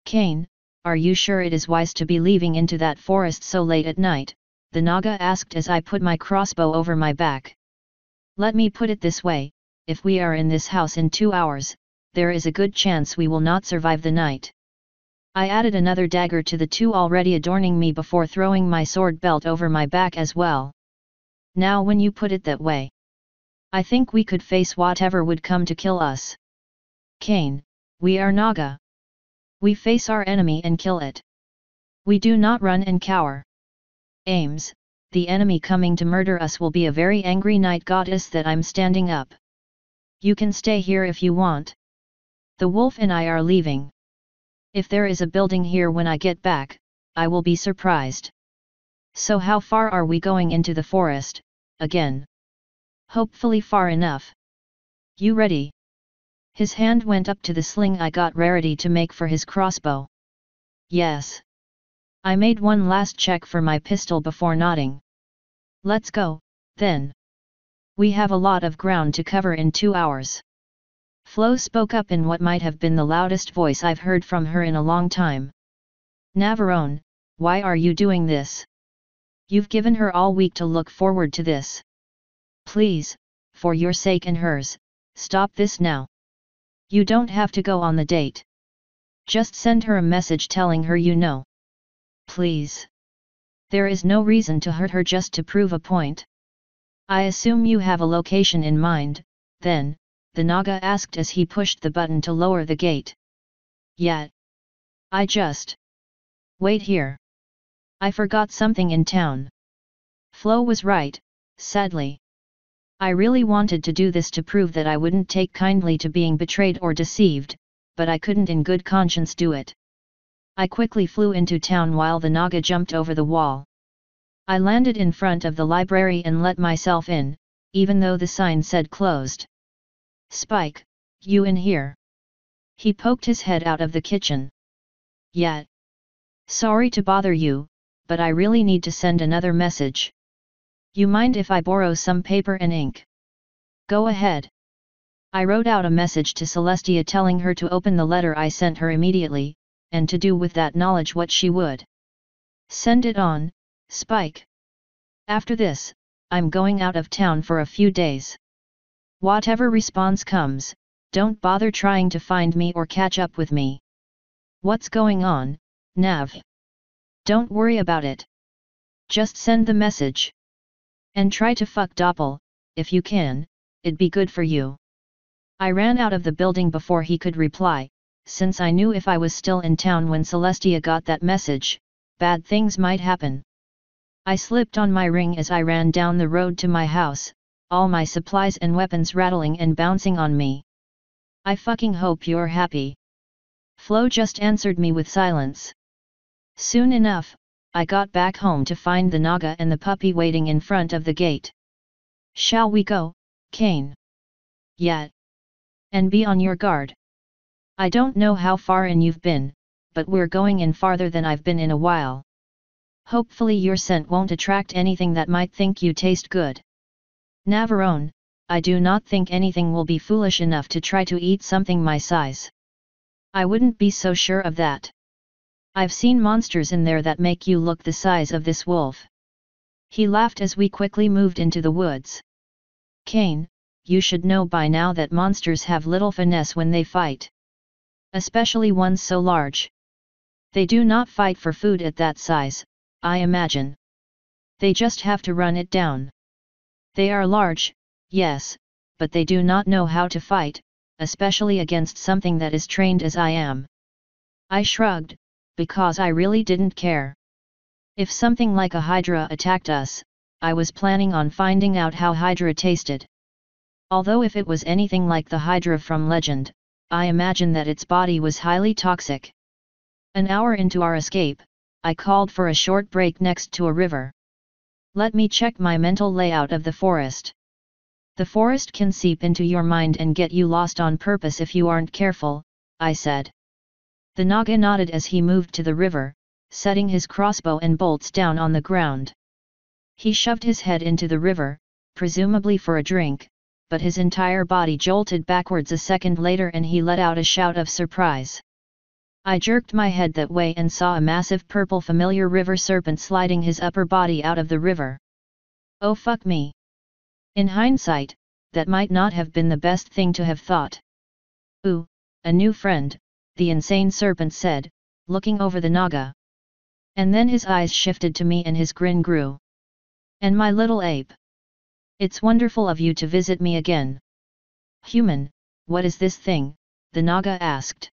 Kane, are you sure it is wise to be leaving into that forest so late at night? The Naga asked as I put my crossbow over my back. Let me put it this way, if we are in this house in 2 hours, there is a good chance we will not survive the night. I added another dagger to the 2 already adorning me before throwing my sword belt over my back as well. Now when you put it that way, I think we could face whatever would come to kill us. Kane, we are Naga. We face our enemy and kill it. We do not run and cower. Ames, the enemy coming to murder us will be a very angry night goddess that I'm standing up. You can stay here if you want. The wolf and I are leaving. If there is a building here when I get back, I will be surprised. So how far are we going into the forest, again? Hopefully far enough. You ready? His hand went up to the sling I got ready to make for his crossbow. Yes. I made one last check for my pistol before nodding. Let's go, then. We have a lot of ground to cover in 2 hours. Flo spoke up in what might have been the loudest voice I've heard from her in a long time. Navarone, why are you doing this? You've given her all week to look forward to this. Please, for your sake and hers, stop this now. You don't have to go on the date. Just send her a message telling her you know. Please. There is no reason to hurt her just to prove a point. I assume you have a location in mind, then, the Naga asked as he pushed the button to lower the gate. Yeah. I just. Wait here. I forgot something in town. Flo was right, sadly. I really wanted to do this to prove that I wouldn't take kindly to being betrayed or deceived, but I couldn't in good conscience do it. I quickly flew into town while the Naga jumped over the wall. I landed in front of the library and let myself in, even though the sign said closed. Spike, you in here? He poked his head out of the kitchen. Yeah. Sorry to bother you, but I really need to send another message. You mind if I borrow some paper and ink? Go ahead. I wrote out a message to Celestia telling her to open the letter I sent her immediately, and to do with that knowledge what she would. Send it on, Spike. After this, I'm going out of town for a few days. Whatever response comes, don't bother trying to find me or catch up with me. What's going on, Nav? Don't worry about it. Just send the message. And try to fuck Doppel, if you can, it'd be good for you. I ran out of the building before he could reply, since I knew if I was still in town when Celestia got that message, bad things might happen. I slipped on my ring as I ran down the road to my house, all my supplies and weapons rattling and bouncing on me. I fucking hope you're happy. Flo just answered me with silence. Soon enough, I got back home to find the Naga and the puppy waiting in front of the gate. Shall we go, Kane? Yeah. And be on your guard. I don't know how far in you've been, but we're going in farther than I've been in a while. Hopefully your scent won't attract anything that might think you taste good. Navarone, I do not think anything will be foolish enough to try to eat something my size. I wouldn't be so sure of that. I've seen monsters in there that make you look the size of this wolf. He laughed as we quickly moved into the woods. Kane, you should know by now that monsters have little finesse when they fight. Especially ones so large. They do not fight for food at that size, I imagine. They just have to run it down. They are large, yes, but they do not know how to fight, especially against something that is trained as I am. I shrugged, because I really didn't care. If something like a hydra attacked us, I was planning on finding out how hydra tasted. Although if it was anything like the hydra from legend, I imagine that its body was highly toxic. An hour into our escape, I called for a short break next to a river. Let me check my mental layout of the forest. The forest can seep into your mind and get you lost on purpose if you aren't careful, I said. The Naga nodded as he moved to the river, setting his crossbow and bolts down on the ground. He shoved his head into the river, presumably for a drink, but his entire body jolted backwards a second later and he let out a shout of surprise. I jerked my head that way and saw a massive purple familiar river serpent sliding his upper body out of the river. Oh fuck me. In hindsight, that might not have been the best thing to have thought. Ooh, a new friend, the insane serpent said, looking over the Naga. And then his eyes shifted to me and his grin grew. And my little ape. It's wonderful of you to visit me again. Human, what is this thing? The Naga asked.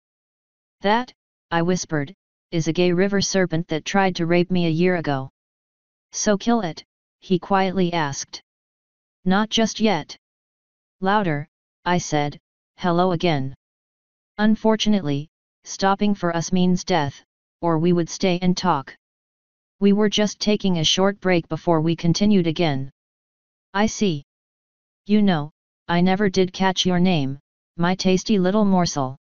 That, I whispered, is a gay river serpent that tried to rape me a year ago. So kill it, he quietly asked. Not just yet. Louder, I said, hello again. Unfortunately, stopping for us means death, or we would stay and talk. We were just taking a short break before we continued again. I see. You know, I never did catch your name, my tasty little morsel.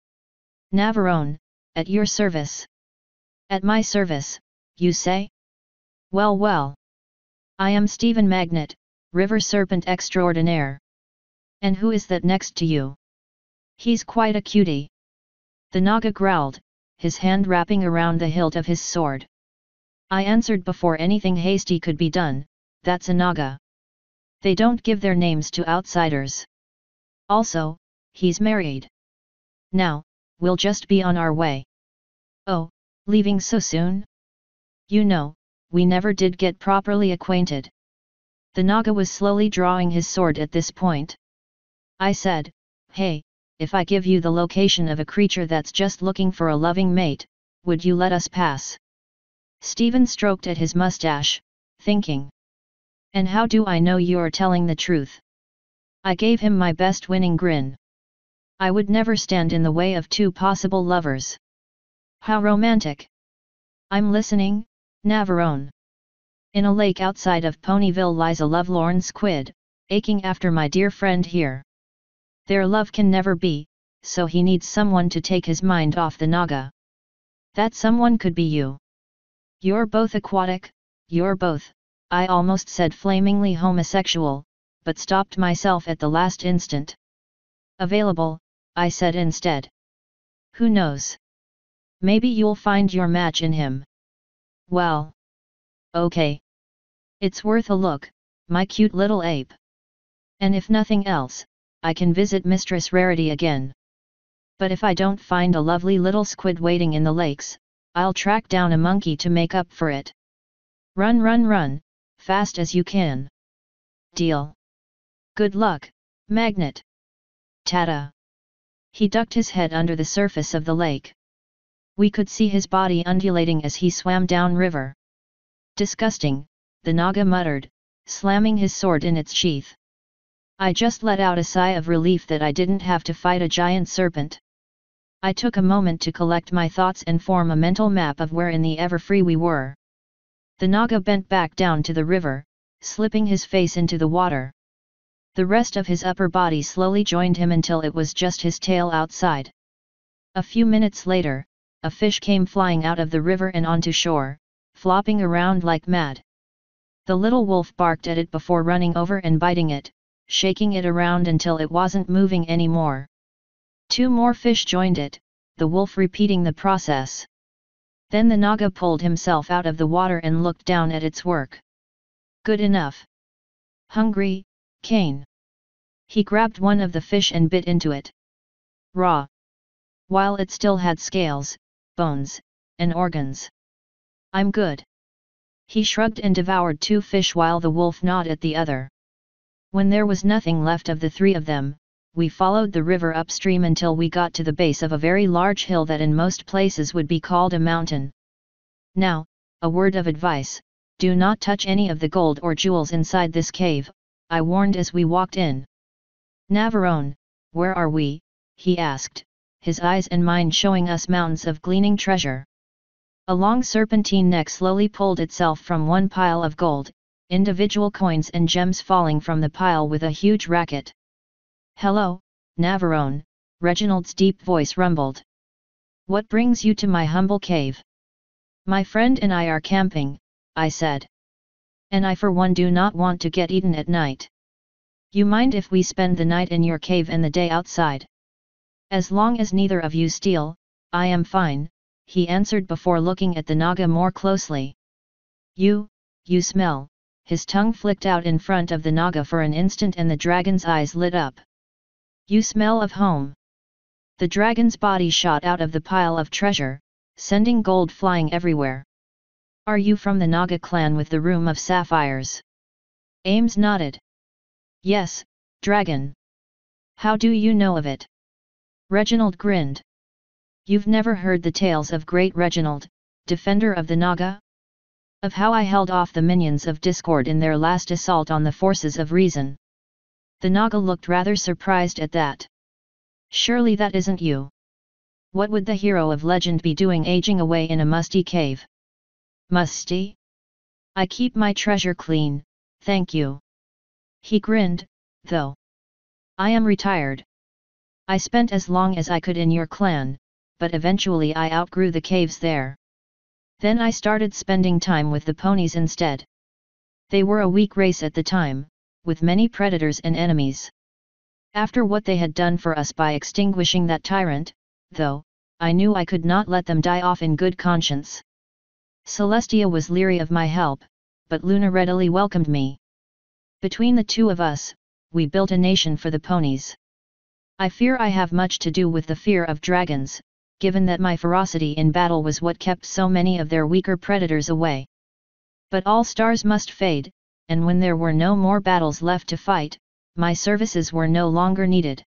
Navarone, at your service. At my service, you say? Well well. I am Stephen Magnet, River Serpent Extraordinaire. And who is that next to you? He's quite a cutie. The Naga growled, his hand wrapping around the hilt of his sword. I answered before anything hasty could be done, that's a Naga. They don't give their names to outsiders. Also, he's married. Now, we'll just be on our way. Oh, leaving so soon? You know, we never did get properly acquainted. The Naga was slowly drawing his sword at this point. I said, hey, if I give you the location of a creature that's just looking for a loving mate, would you let us pass? Stephen stroked at his mustache, thinking. And how do I know you're telling the truth? I gave him my best winning grin. I would never stand in the way of two possible lovers. How romantic. I'm listening, Navarone. In a lake outside of Ponyville lies a lovelorn squid, aching after my dear friend here. Their love can never be, so he needs someone to take his mind off the Naga. That someone could be you. You're both aquatic, you're both, I almost said flamingly homosexual, but stopped myself at the last instant. Available, I said instead. Who knows? Maybe you'll find your match in him. Well. Okay. It's worth a look, my cute little ape. And if nothing else, I can visit Mistress Rarity again. But if I don't find a lovely little squid waiting in the lakes, I'll track down a monkey to make up for it. Run run run, fast as you can. Deal. Good luck, Magnet. Ta-da. He ducked his head under the surface of the lake. We could see his body undulating as he swam down river. Disgusting, the Naga muttered, slamming his sword in its sheath. I just let out a sigh of relief that I didn't have to fight a giant serpent. I took a moment to collect my thoughts and form a mental map of where in the Everfree we were. The Naga bent back down to the river, slipping his face into the water. The rest of his upper body slowly joined him until it was just his tail outside. A few minutes later, a fish came flying out of the river and onto shore, flopping around like mad. The little wolf barked at it before running over and biting it, shaking it around until it wasn't moving anymore. 2 more fish joined it, the wolf repeating the process. Then the Naga pulled himself out of the water and looked down at its work. Good enough. Hungry, Kane. He grabbed one of the fish and bit into it. Raw. While it still had scales, bones, and organs. I'm good. He shrugged and devoured 2 fish while the wolf gnawed at the other. When there was nothing left of the 3 of them, we followed the river upstream until we got to the base of a very large hill that in most places would be called a mountain. Now, a word of advice, do not touch any of the gold or jewels inside this cave, I warned as we walked in. Navarone, where are we? He asked, his eyes and mine showing us mountains of gleaming treasure. A long serpentine neck slowly pulled itself from one pile of gold, individual coins and gems falling from the pile with a huge racket. Hello, Navarone, Reginald's deep voice rumbled. What brings you to my humble cave? My friend and I are camping, I said. And I for one do not want to get eaten at night. You mind if we spend the night in your cave and the day outside? As long as neither of you steal, I am fine, he answered before looking at the Naga more closely. You smell, his tongue flicked out in front of the Naga for an instant and the dragon's eyes lit up. You smell of home. The dragon's body shot out of the pile of treasure, sending gold flying everywhere. Are you from the Naga clan with the Room of Sapphires? Ames nodded. Yes, dragon. How do you know of it? Reginald grinned. You've never heard the tales of great Reginald, defender of the Naga? Of how I held off the minions of discord in their last assault on the forces of reason. The Naga looked rather surprised at that. Surely that isn't you. What would the hero of legend be doing aging away in a musty cave? Musty? I keep my treasure clean, thank you. He grinned, though. I am retired. I spent as long as I could in your clan, but eventually I outgrew the caves there. Then I started spending time with the ponies instead. They were a weak race at the time, with many predators and enemies. After what they had done for us by extinguishing that tyrant, though, I knew I could not let them die off in good conscience. Celestia was leery of my help, but Luna readily welcomed me. Between the 2 of us, we built a nation for the ponies. I fear I have much to do with the fear of dragons, given that my ferocity in battle was what kept so many of their weaker predators away. But all stars must fade, and when there were no more battles left to fight, my services were no longer needed.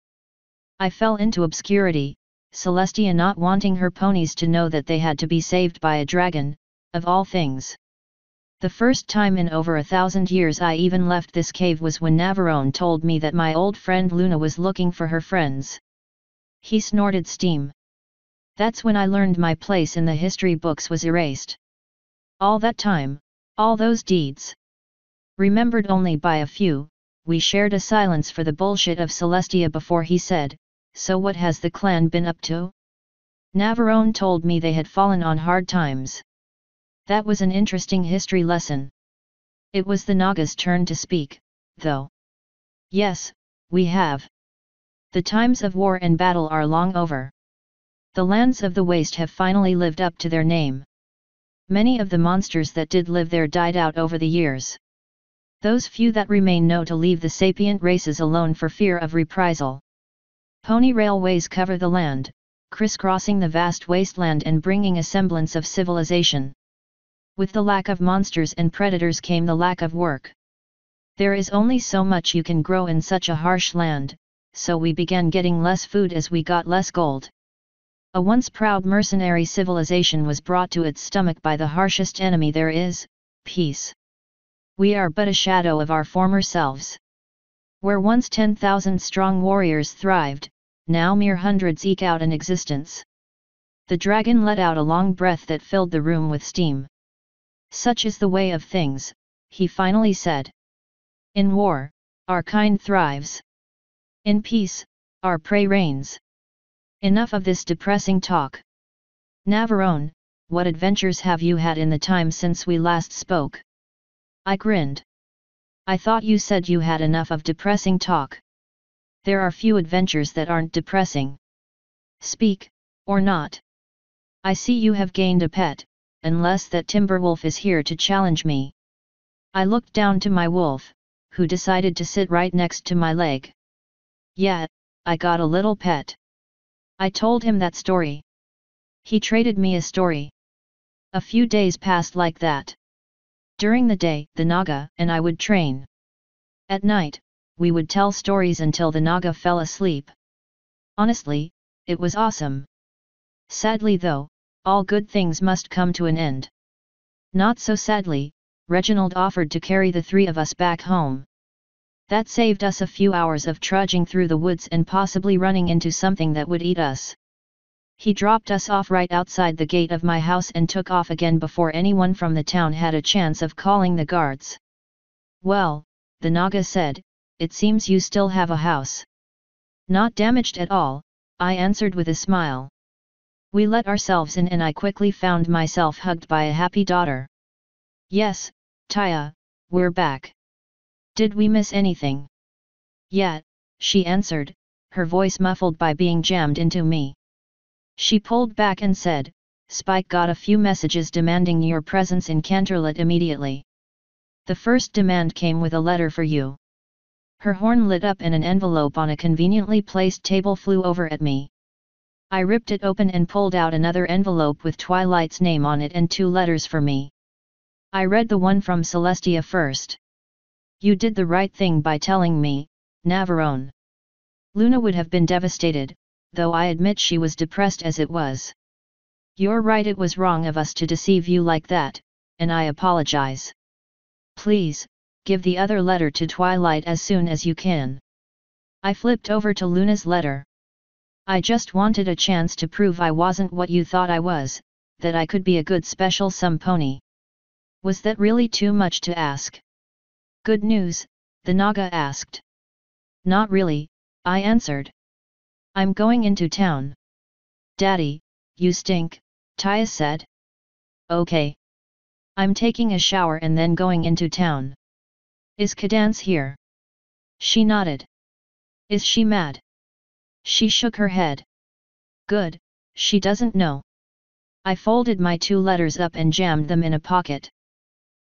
I fell into obscurity, Celestia not wanting her ponies to know that they had to be saved by a dragon, of all things. The first time in over 1,000 years I even left this cave was when Navarone told me that my old friend Luna was looking for her friends. He snorted steam. That's when I learned my place in the history books was erased. All that time, all those deeds. Remembered only by a few, we shared a silence for the bullshit of Celestia before he said, so what has the clan been up to? Navarone told me they had fallen on hard times. That was an interesting history lesson. It was the Naga's turn to speak, though. Yes, we have. The times of war and battle are long over. The lands of the waste have finally lived up to their name. Many of the monsters that did live there died out over the years. Those few that remain know to leave the sapient races alone for fear of reprisal. Pony railways cover the land, crisscrossing the vast wasteland and bringing a semblance of civilization. With the lack of monsters and predators came the lack of work. There is only so much you can grow in such a harsh land, so we began getting less food as we got less gold. A once proud mercenary civilization was brought to its stomach by the harshest enemy there is, peace. We are but a shadow of our former selves. Where once 10,000 strong warriors thrived, now mere hundreds eke out an existence. The dragon let out a long breath that filled the room with steam. Such is the way of things, he finally said. In war, our kind thrives. In peace, our prey reigns. Enough of this depressing talk. Navarone, what adventures have you had in the time since we last spoke? I grinned. I thought you said you had enough of depressing talk. There are few adventures that aren't depressing. Speak, or not. I see you have gained a pet, unless that Timberwolf is here to challenge me. I looked down to my wolf, who decided to sit right next to my leg. Yeah, I got a little pet. I told him that story. He traded me a story. A few days passed like that. During the day, the Naga and I would train. At night, we would tell stories until the Naga fell asleep. Honestly, it was awesome. Sadly though, all good things must come to an end. Not so sadly, Reginald offered to carry the three of us back home. That saved us a few hours of trudging through the woods and possibly running into something that would eat us. He dropped us off right outside the gate of my house and took off again before anyone from the town had a chance of calling the guards. Well, the Naga said, it seems you still have a house. Not damaged at all, I answered with a smile. We let ourselves in and I quickly found myself hugged by a happy daughter. Yes, Taya, we're back. Did we miss anything? Yeah, she answered, her voice muffled by being jammed into me. She pulled back and said, Spike got a few messages demanding your presence in Canterlot immediately. The first demand came with a letter for you. Her horn lit up and an envelope on a conveniently placed table flew over at me. I ripped it open and pulled out another envelope with Twilight's name on it and 2 letters for me. I read the one from Celestia first. You did the right thing by telling me, Navarone. Luna would have been devastated, though I admit she was depressed as it was. You're right, it was wrong of us to deceive you like that, and I apologize. Please, give the other letter to Twilight as soon as you can. I flipped over to Luna's letter. I just wanted a chance to prove I wasn't what you thought I was, that I could be a good special sum pony. Was that really too much to ask? Good news, the Naga asked. Not really, I answered. I'm going into town. Daddy, you stink, Taya said. Okay. I'm taking a shower and then going into town. Is Cadance here? She nodded. Is she mad? She shook her head. Good, she doesn't know. I folded my 2 letters up and jammed them in a pocket.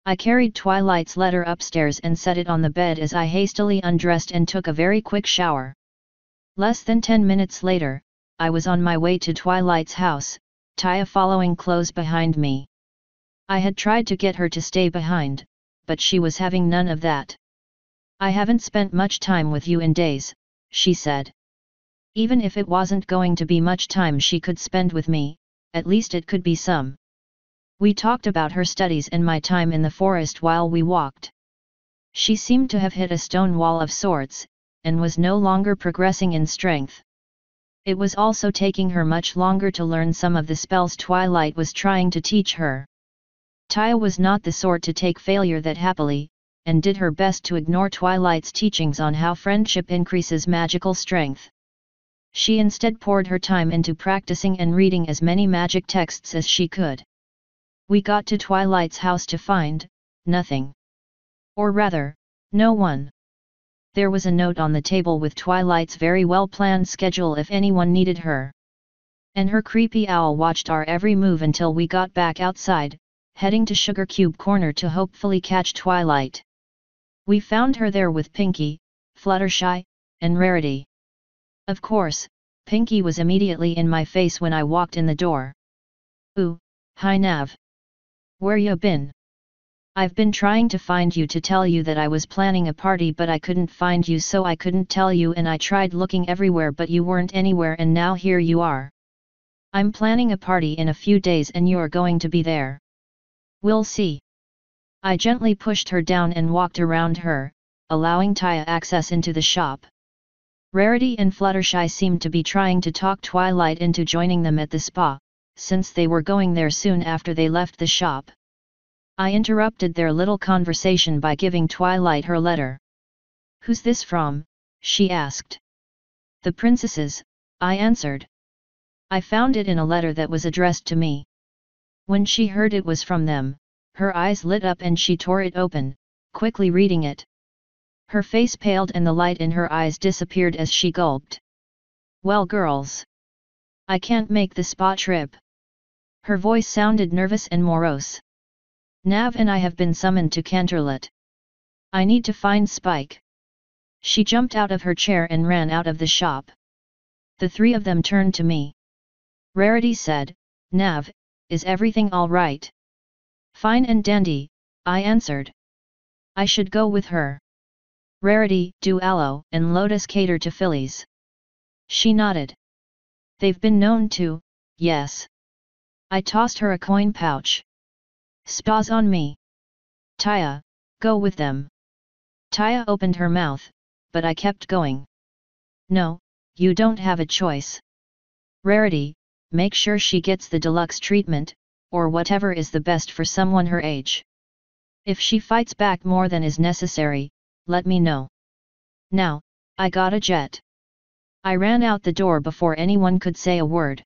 I carried Twilight's letter upstairs and set it on the bed as I hastily undressed and took a very quick shower. Less than 10 minutes later, I was on my way to Twilight's house, Taya following close behind me. I had tried to get her to stay behind, but she was having none of that. I haven't spent much time with you in days, she said. Even if it wasn't going to be much time she could spend with me, at least it could be some. We talked about her studies and my time in the forest while we walked. She seemed to have hit a stone wall of sorts, and was no longer progressing in strength. It was also taking her much longer to learn some of the spells Twilight was trying to teach her. Taya was not the sort to take failure that happily, and did her best to ignore Twilight's teachings on how friendship increases magical strength. She instead poured her time into practicing and reading as many magic texts as she could. We got to Twilight's house to find nothing. Or rather, no one. There was a note on the table with Twilight's very well-planned schedule if anyone needed her. And her creepy owl watched our every move until we got back outside, heading to Sugar Cube Corner to hopefully catch Twilight. We found her there with Pinky, Fluttershy, and Rarity. Of course, Pinky was immediately in my face when I walked in the door. Ooh, hi Nav. Where ya been? I've been trying to find you to tell you that I was planning a party but I couldn't find you so I couldn't tell you and I tried looking everywhere but you weren't anywhere and now here you are. I'm planning a party in a few days and you're going to be there. We'll see. I gently pushed her down and walked around her, allowing Taya access into the shop. Rarity and Fluttershy seemed to be trying to talk Twilight into joining them at the spa, since they were going there soon after they left the shop. I interrupted their little conversation by giving Twilight her letter. Who's this from? She asked. The princesses, I answered. I found it in a letter that was addressed to me. When she heard it was from them, her eyes lit up and she tore it open, quickly reading it. Her face paled and the light in her eyes disappeared as she gulped. Well girls. I can't make the spa trip. Her voice sounded nervous and morose. Nav and I have been summoned to Canterlot. I need to find Spike. She jumped out of her chair and ran out of the shop. The three of them turned to me. Rarity said, Nav, is everything all right? Fine and dandy, I answered. I should go with her. Rarity, Duallo, and Lotus cater to fillies. She nodded. They've been known to, yes. I tossed her a coin pouch. Spas on me. Taya, go with them. Taya opened her mouth, but I kept going. No, you don't have a choice. Rarity, make sure she gets the deluxe treatment, or whatever is the best for someone her age. If she fights back more than is necessary, let me know. Now, I got a jet. I ran out the door before anyone could say a word.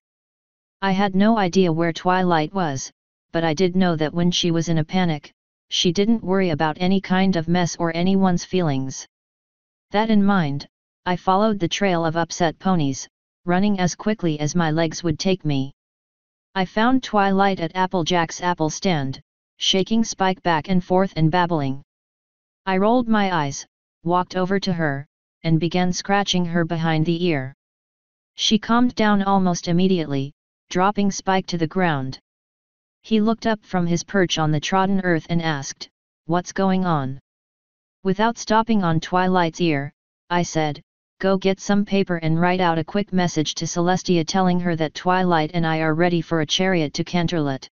I had no idea where Twilight was, but I did know that when she was in a panic, she didn't worry about any kind of mess or anyone's feelings. That in mind, I followed the trail of upset ponies, running as quickly as my legs would take me. I found Twilight at Applejack's apple stand, shaking Spike back and forth and babbling. I rolled my eyes, walked over to her, and began scratching her behind the ear. She calmed down almost immediately, dropping Spike to the ground. He looked up from his perch on the trodden earth and asked, "What's going on?" Without stopping on Twilight's ear, I said, "Go get some paper and write out a quick message to Celestia telling her that Twilight and I are ready for a chariot to Canterlot."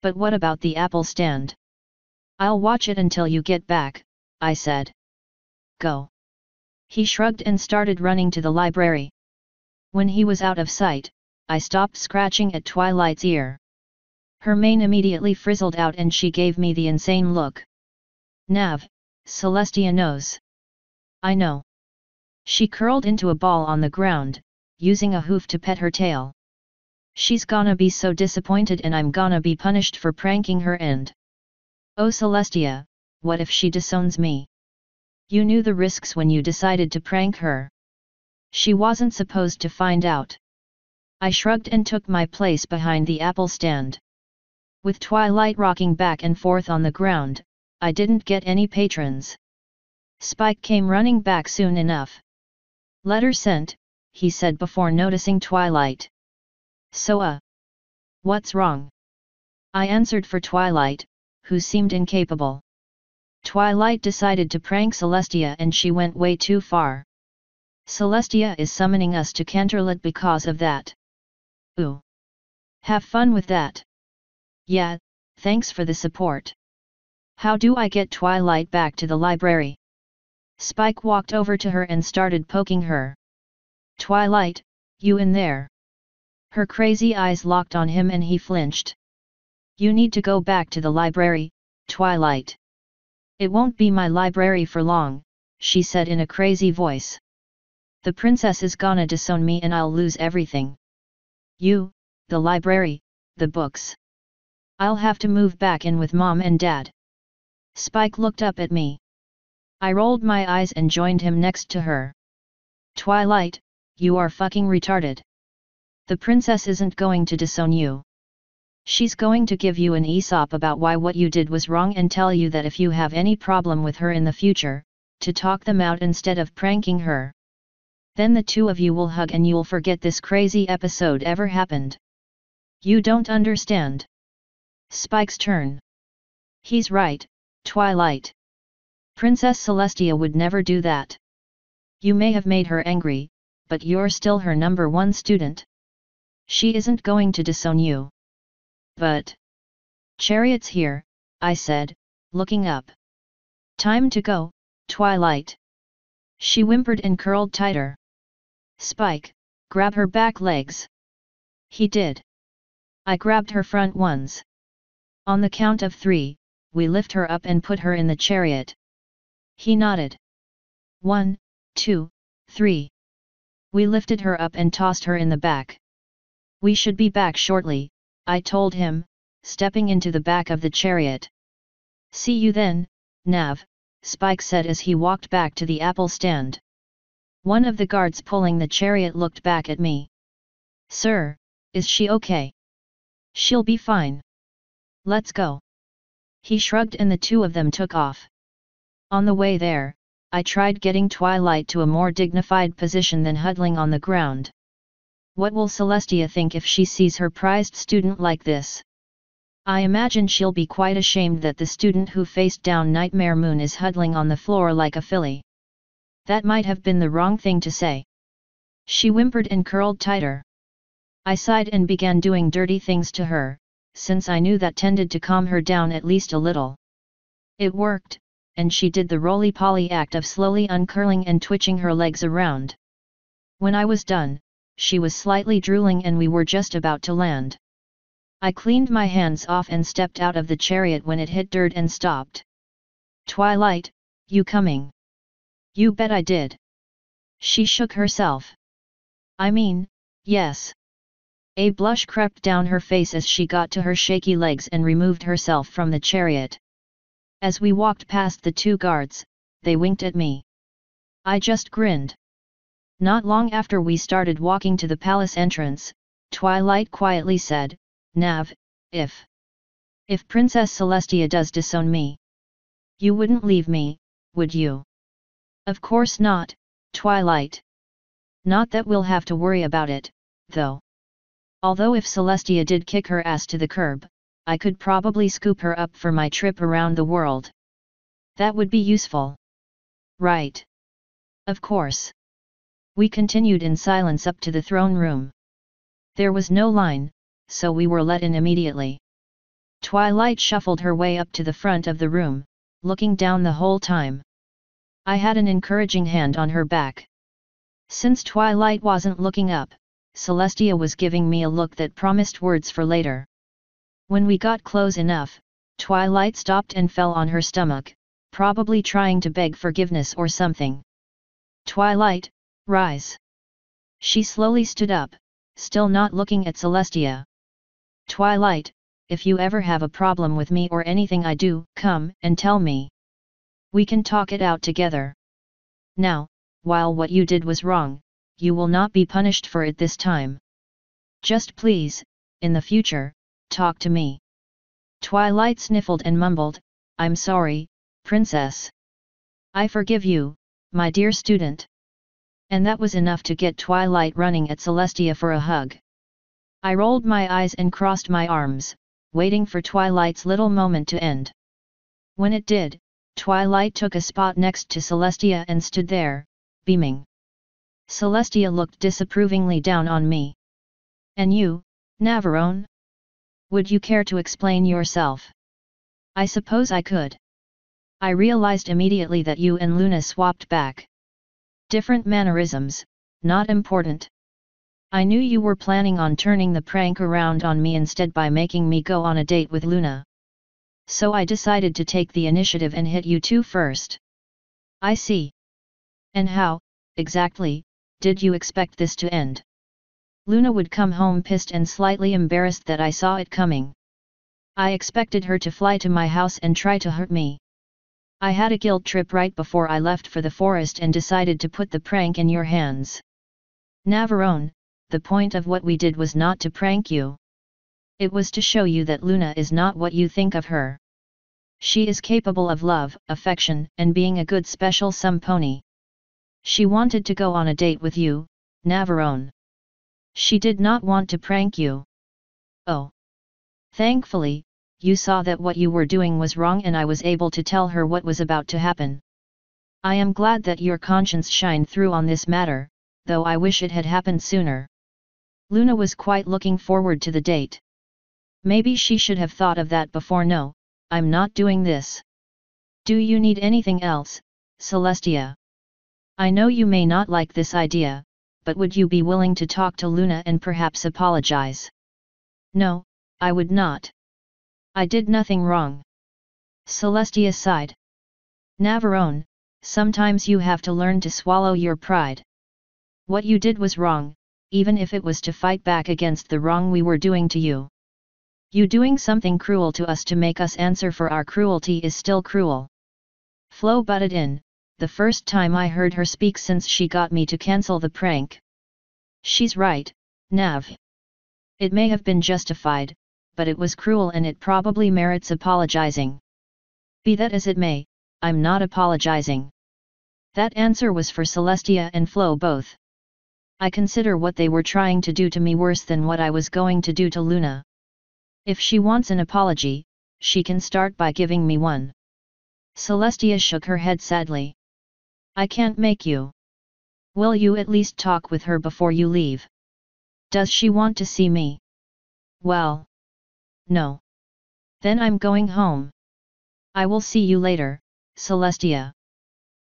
"But what about the apple stand?" "I'll watch it until you get back," I said. "Go." He shrugged and started running to the library. When he was out of sight, I stopped scratching at Twilight's ear. Her mane immediately frizzled out and she gave me the insane look. "Nav, Celestia knows." "I know." She curled into a ball on the ground, using a hoof to pet her tail. "She's gonna be so disappointed and I'm gonna be punished for pranking her and... Oh Celestia, what if she disowns me? You knew the risks when you decided to prank her. She wasn't supposed to find out." I shrugged and took my place behind the apple stand. With Twilight rocking back and forth on the ground, I didn't get any patrons. Spike came running back soon enough. "Letter sent," he said before noticing Twilight. "So what's wrong?" I answered for Twilight, who seemed incapable. Twilight decided to prank Celestia and she went way too far. Celestia is summoning us to Canterlot because of that. Ooh. Have fun with that. Yeah, thanks for the support. How do I get Twilight back to the library? Spike walked over to her and started poking her. "Twilight, you in there?" Her crazy eyes locked on him and he flinched. "You need to go back to the library, Twilight." "It won't be my library for long," she said in a crazy voice. "The princess is gonna disown me and I'll lose everything. You, the library, the books. I'll have to move back in with Mom and Dad." Spike looked up at me. I rolled my eyes and joined him next to her. "Twilight, you are fucking retarded. The princess isn't going to disown you. She's going to give you an Aesop about why what you did was wrong and tell you that if you have any problem with her in the future, to talk them out instead of pranking her. Then the two of you will hug and you'll forget this crazy episode ever happened. You don't understand." Spike's turn. "He's right, Twilight. Princess Celestia would never do that. You may have made her angry, but you're still her #1 student. She isn't going to disown you." "But... Chariot's here," I said, looking up. "Time to go, Twilight." She whimpered and curled tighter. "Spike, grab her back legs." He did. I grabbed her front ones. On the count of 3, we lift her up and put her in the chariot. He nodded. 1, 2, 3. We lifted her up and tossed her in the back. "We should be back shortly," I told him, stepping into the back of the chariot. "See you then, Nav," Spike said as he walked back to the apple stand. One of the guards pulling the chariot looked back at me. Sir, is she okay? She'll be fine. Let's go. He shrugged and the two of them took off. On the way there, I tried getting Twilight to a more dignified position than huddling on the ground. What will Celestia think if she sees her prized student like this? I imagine she'll be quite ashamed that the student who faced down Nightmare Moon is huddling on the floor like a filly. That might have been the wrong thing to say. She whimpered and curled tighter. I sighed and began doing dirty things to her, since I knew that tended to calm her down at least a little. It worked, and she did the roly-poly act of slowly uncurling and twitching her legs around. When I was done, she was slightly drooling and we were just about to land. I cleaned my hands off and stepped out of the chariot when it hit dirt and stopped. Twilight, you coming? You bet I did. She shook herself. I mean, yes. A blush crept down her face as she got to her shaky legs and removed herself from the chariot. As we walked past the two guards, they winked at me. I just grinned. Not long after we started walking to the palace entrance, Twilight quietly said, Nav, if Princess Celestia does disown me, you wouldn't leave me, would you? Of course not, Twilight. Not that we'll have to worry about it, though. Although if Celestia did kick her ass to the curb, I could probably scoop her up for my trip around the world. That would be useful. Right. Of course. We continued in silence up to the throne room. There was no line, so we were let in immediately. Twilight shuffled her way up to the front of the room, looking down the whole time. I had an encouraging hand on her back. Since Twilight wasn't looking up, Celestia was giving me a look that promised words for later. When we got close enough, Twilight stopped and fell on her stomach, probably trying to beg forgiveness or something. Twilight, rise. She slowly stood up, still not looking at Celestia. Twilight, if you ever have a problem with me or anything I do, come and tell me. We can talk it out together. Now, while what you did was wrong, you will not be punished for it this time. Just please, in the future, talk to me. Twilight sniffled and mumbled, I'm sorry, Princess. I forgive you, my dear student. And that was enough to get Twilight running at Celestia for a hug. I rolled my eyes and crossed my arms, waiting for Twilight's little moment to end. When it did, Twilight took a spot next to Celestia and stood there, beaming. Celestia looked disapprovingly down on me. And you, Navarone? Would you care to explain yourself? I suppose I could. I realized immediately that you and Luna swapped back. Different mannerisms, not important. I knew you were planning on turning the prank around on me instead by making me go on a date with Luna. So I decided to take the initiative and hit you two first. I see. And how, exactly, did you expect this to end? Luna would come home pissed and slightly embarrassed that I saw it coming. I expected her to fly to my house and try to hurt me. I had a guilt trip right before I left for the forest and decided to put the prank in your hands. Navarone, the point of what we did was not to prank you. It was to show you that Luna is not what you think of her. She is capable of love, affection, and being a good special some pony. She wanted to go on a date with you, Navarone. She did not want to prank you. Oh. Thankfully, you saw that what you were doing was wrong and I was able to tell her what was about to happen. I am glad that your conscience shined through on this matter, though I wish it had happened sooner. Luna was quite looking forward to the date. Maybe she should have thought of that before. No, I'm not doing this. Do you need anything else, Celestia? I know you may not like this idea, but would you be willing to talk to Luna and perhaps apologize? No, I would not. I did nothing wrong. Celestia sighed. Navarone, sometimes you have to learn to swallow your pride. What you did was wrong, even if it was to fight back against the wrong we were doing to you. You doing something cruel to us to make us answer for our cruelty is still cruel. Flo butted in, the first time I heard her speak since she got me to cancel the prank. She's right, Nav. It may have been justified, but it was cruel and it probably merits apologizing. Be that as it may, I'm not apologizing. That answer was for Celestia and Flo both. I consider what they were trying to do to me worse than what I was going to do to Luna. If she wants an apology, she can start by giving me one. Celestia shook her head sadly. I can't make you. Will you at least talk with her before you leave? Does she want to see me? Well. No. Then I'm going home. I will see you later, Celestia.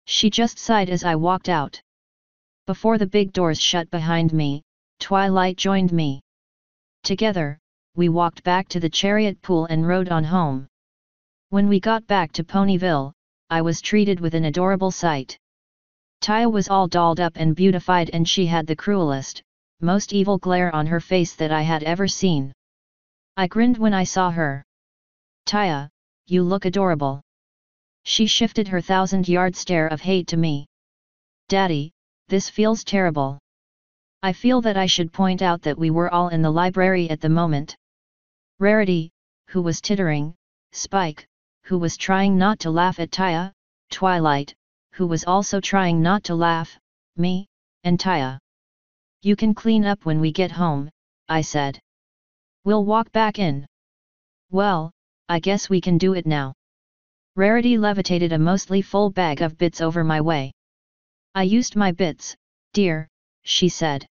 She just sighed as I walked out. Before the big doors shut behind me, Twilight joined me. Together, we walked back to the chariot pool and rode on home. When we got back to Ponyville, I was treated with an adorable sight. Taya was all dolled up and beautified and she had the cruelest, most evil glare on her face that I had ever seen. I grinned when I saw her. Taya, you look adorable. She shifted her 1,000-yard stare of hate to me. Daddy, this feels terrible. I feel that I should point out that we were all in the library at the moment. Rarity, who was tittering, Spike, who was trying not to laugh at Taya, Twilight, who was also trying not to laugh, me, and Taya. You can clean up when we get home, I said. We'll walk back in. Well, I guess we can do it now. Rarity levitated a mostly full bag of bits over my way. I used my bits, dear, she said.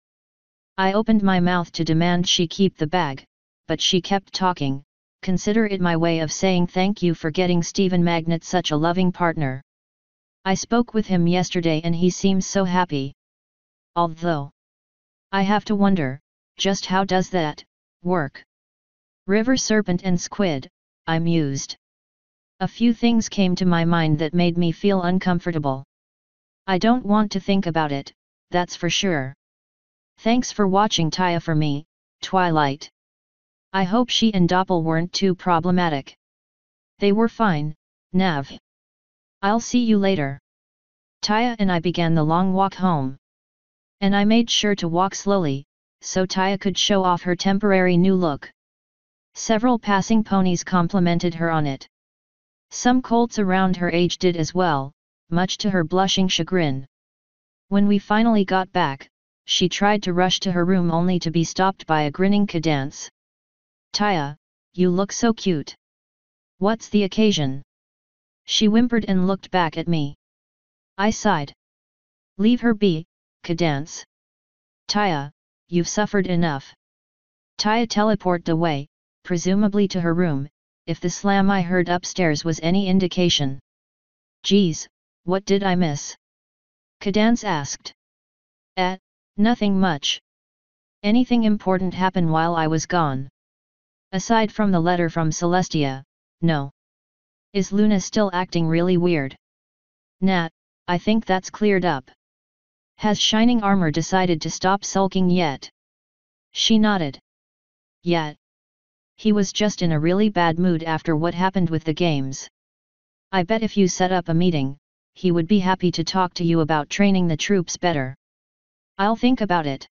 I opened my mouth to demand she keep the bag, but she kept talking. Consider it my way of saying thank you for getting Stephen Magnet such a loving partner. I spoke with him yesterday and he seems so happy. Although, I have to wonder, just how does that work? River serpent and squid, I mused. A few things came to my mind that made me feel uncomfortable. I don't want to think about it, that's for sure. Thanks for watching Taya for me, Twilight. I hope she and Doppel weren't too problematic. They were fine, Nav. I'll see you later. Taya and I began the long walk home. And I made sure to walk slowly, so Taya could show off her temporary new look. Several passing ponies complimented her on it. Some colts around her age did as well, much to her blushing chagrin. When we finally got back, she tried to rush to her room only to be stopped by a grinning Cadance. Taya, you look so cute. What's the occasion? She whimpered and looked back at me. I sighed. Leave her be, Cadance. Taya, you've suffered enough. Taya teleported away, presumably to her room, if the slam I heard upstairs was any indication. Geez, what did I miss? Cadance asked. Nothing much. Anything important happen while I was gone? Aside from the letter from Celestia, no. Is Luna still acting really weird? Nah, I think that's cleared up. Has Shining Armor decided to stop sulking yet? She nodded. Yet. He was just in a really bad mood after what happened with the games. I bet if you set up a meeting, he would be happy to talk to you about training the troops better. I'll think about it.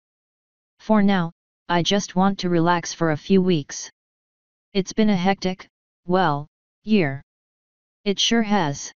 For now, I just want to relax for a few weeks. It's been a hectic, well, year. It sure has.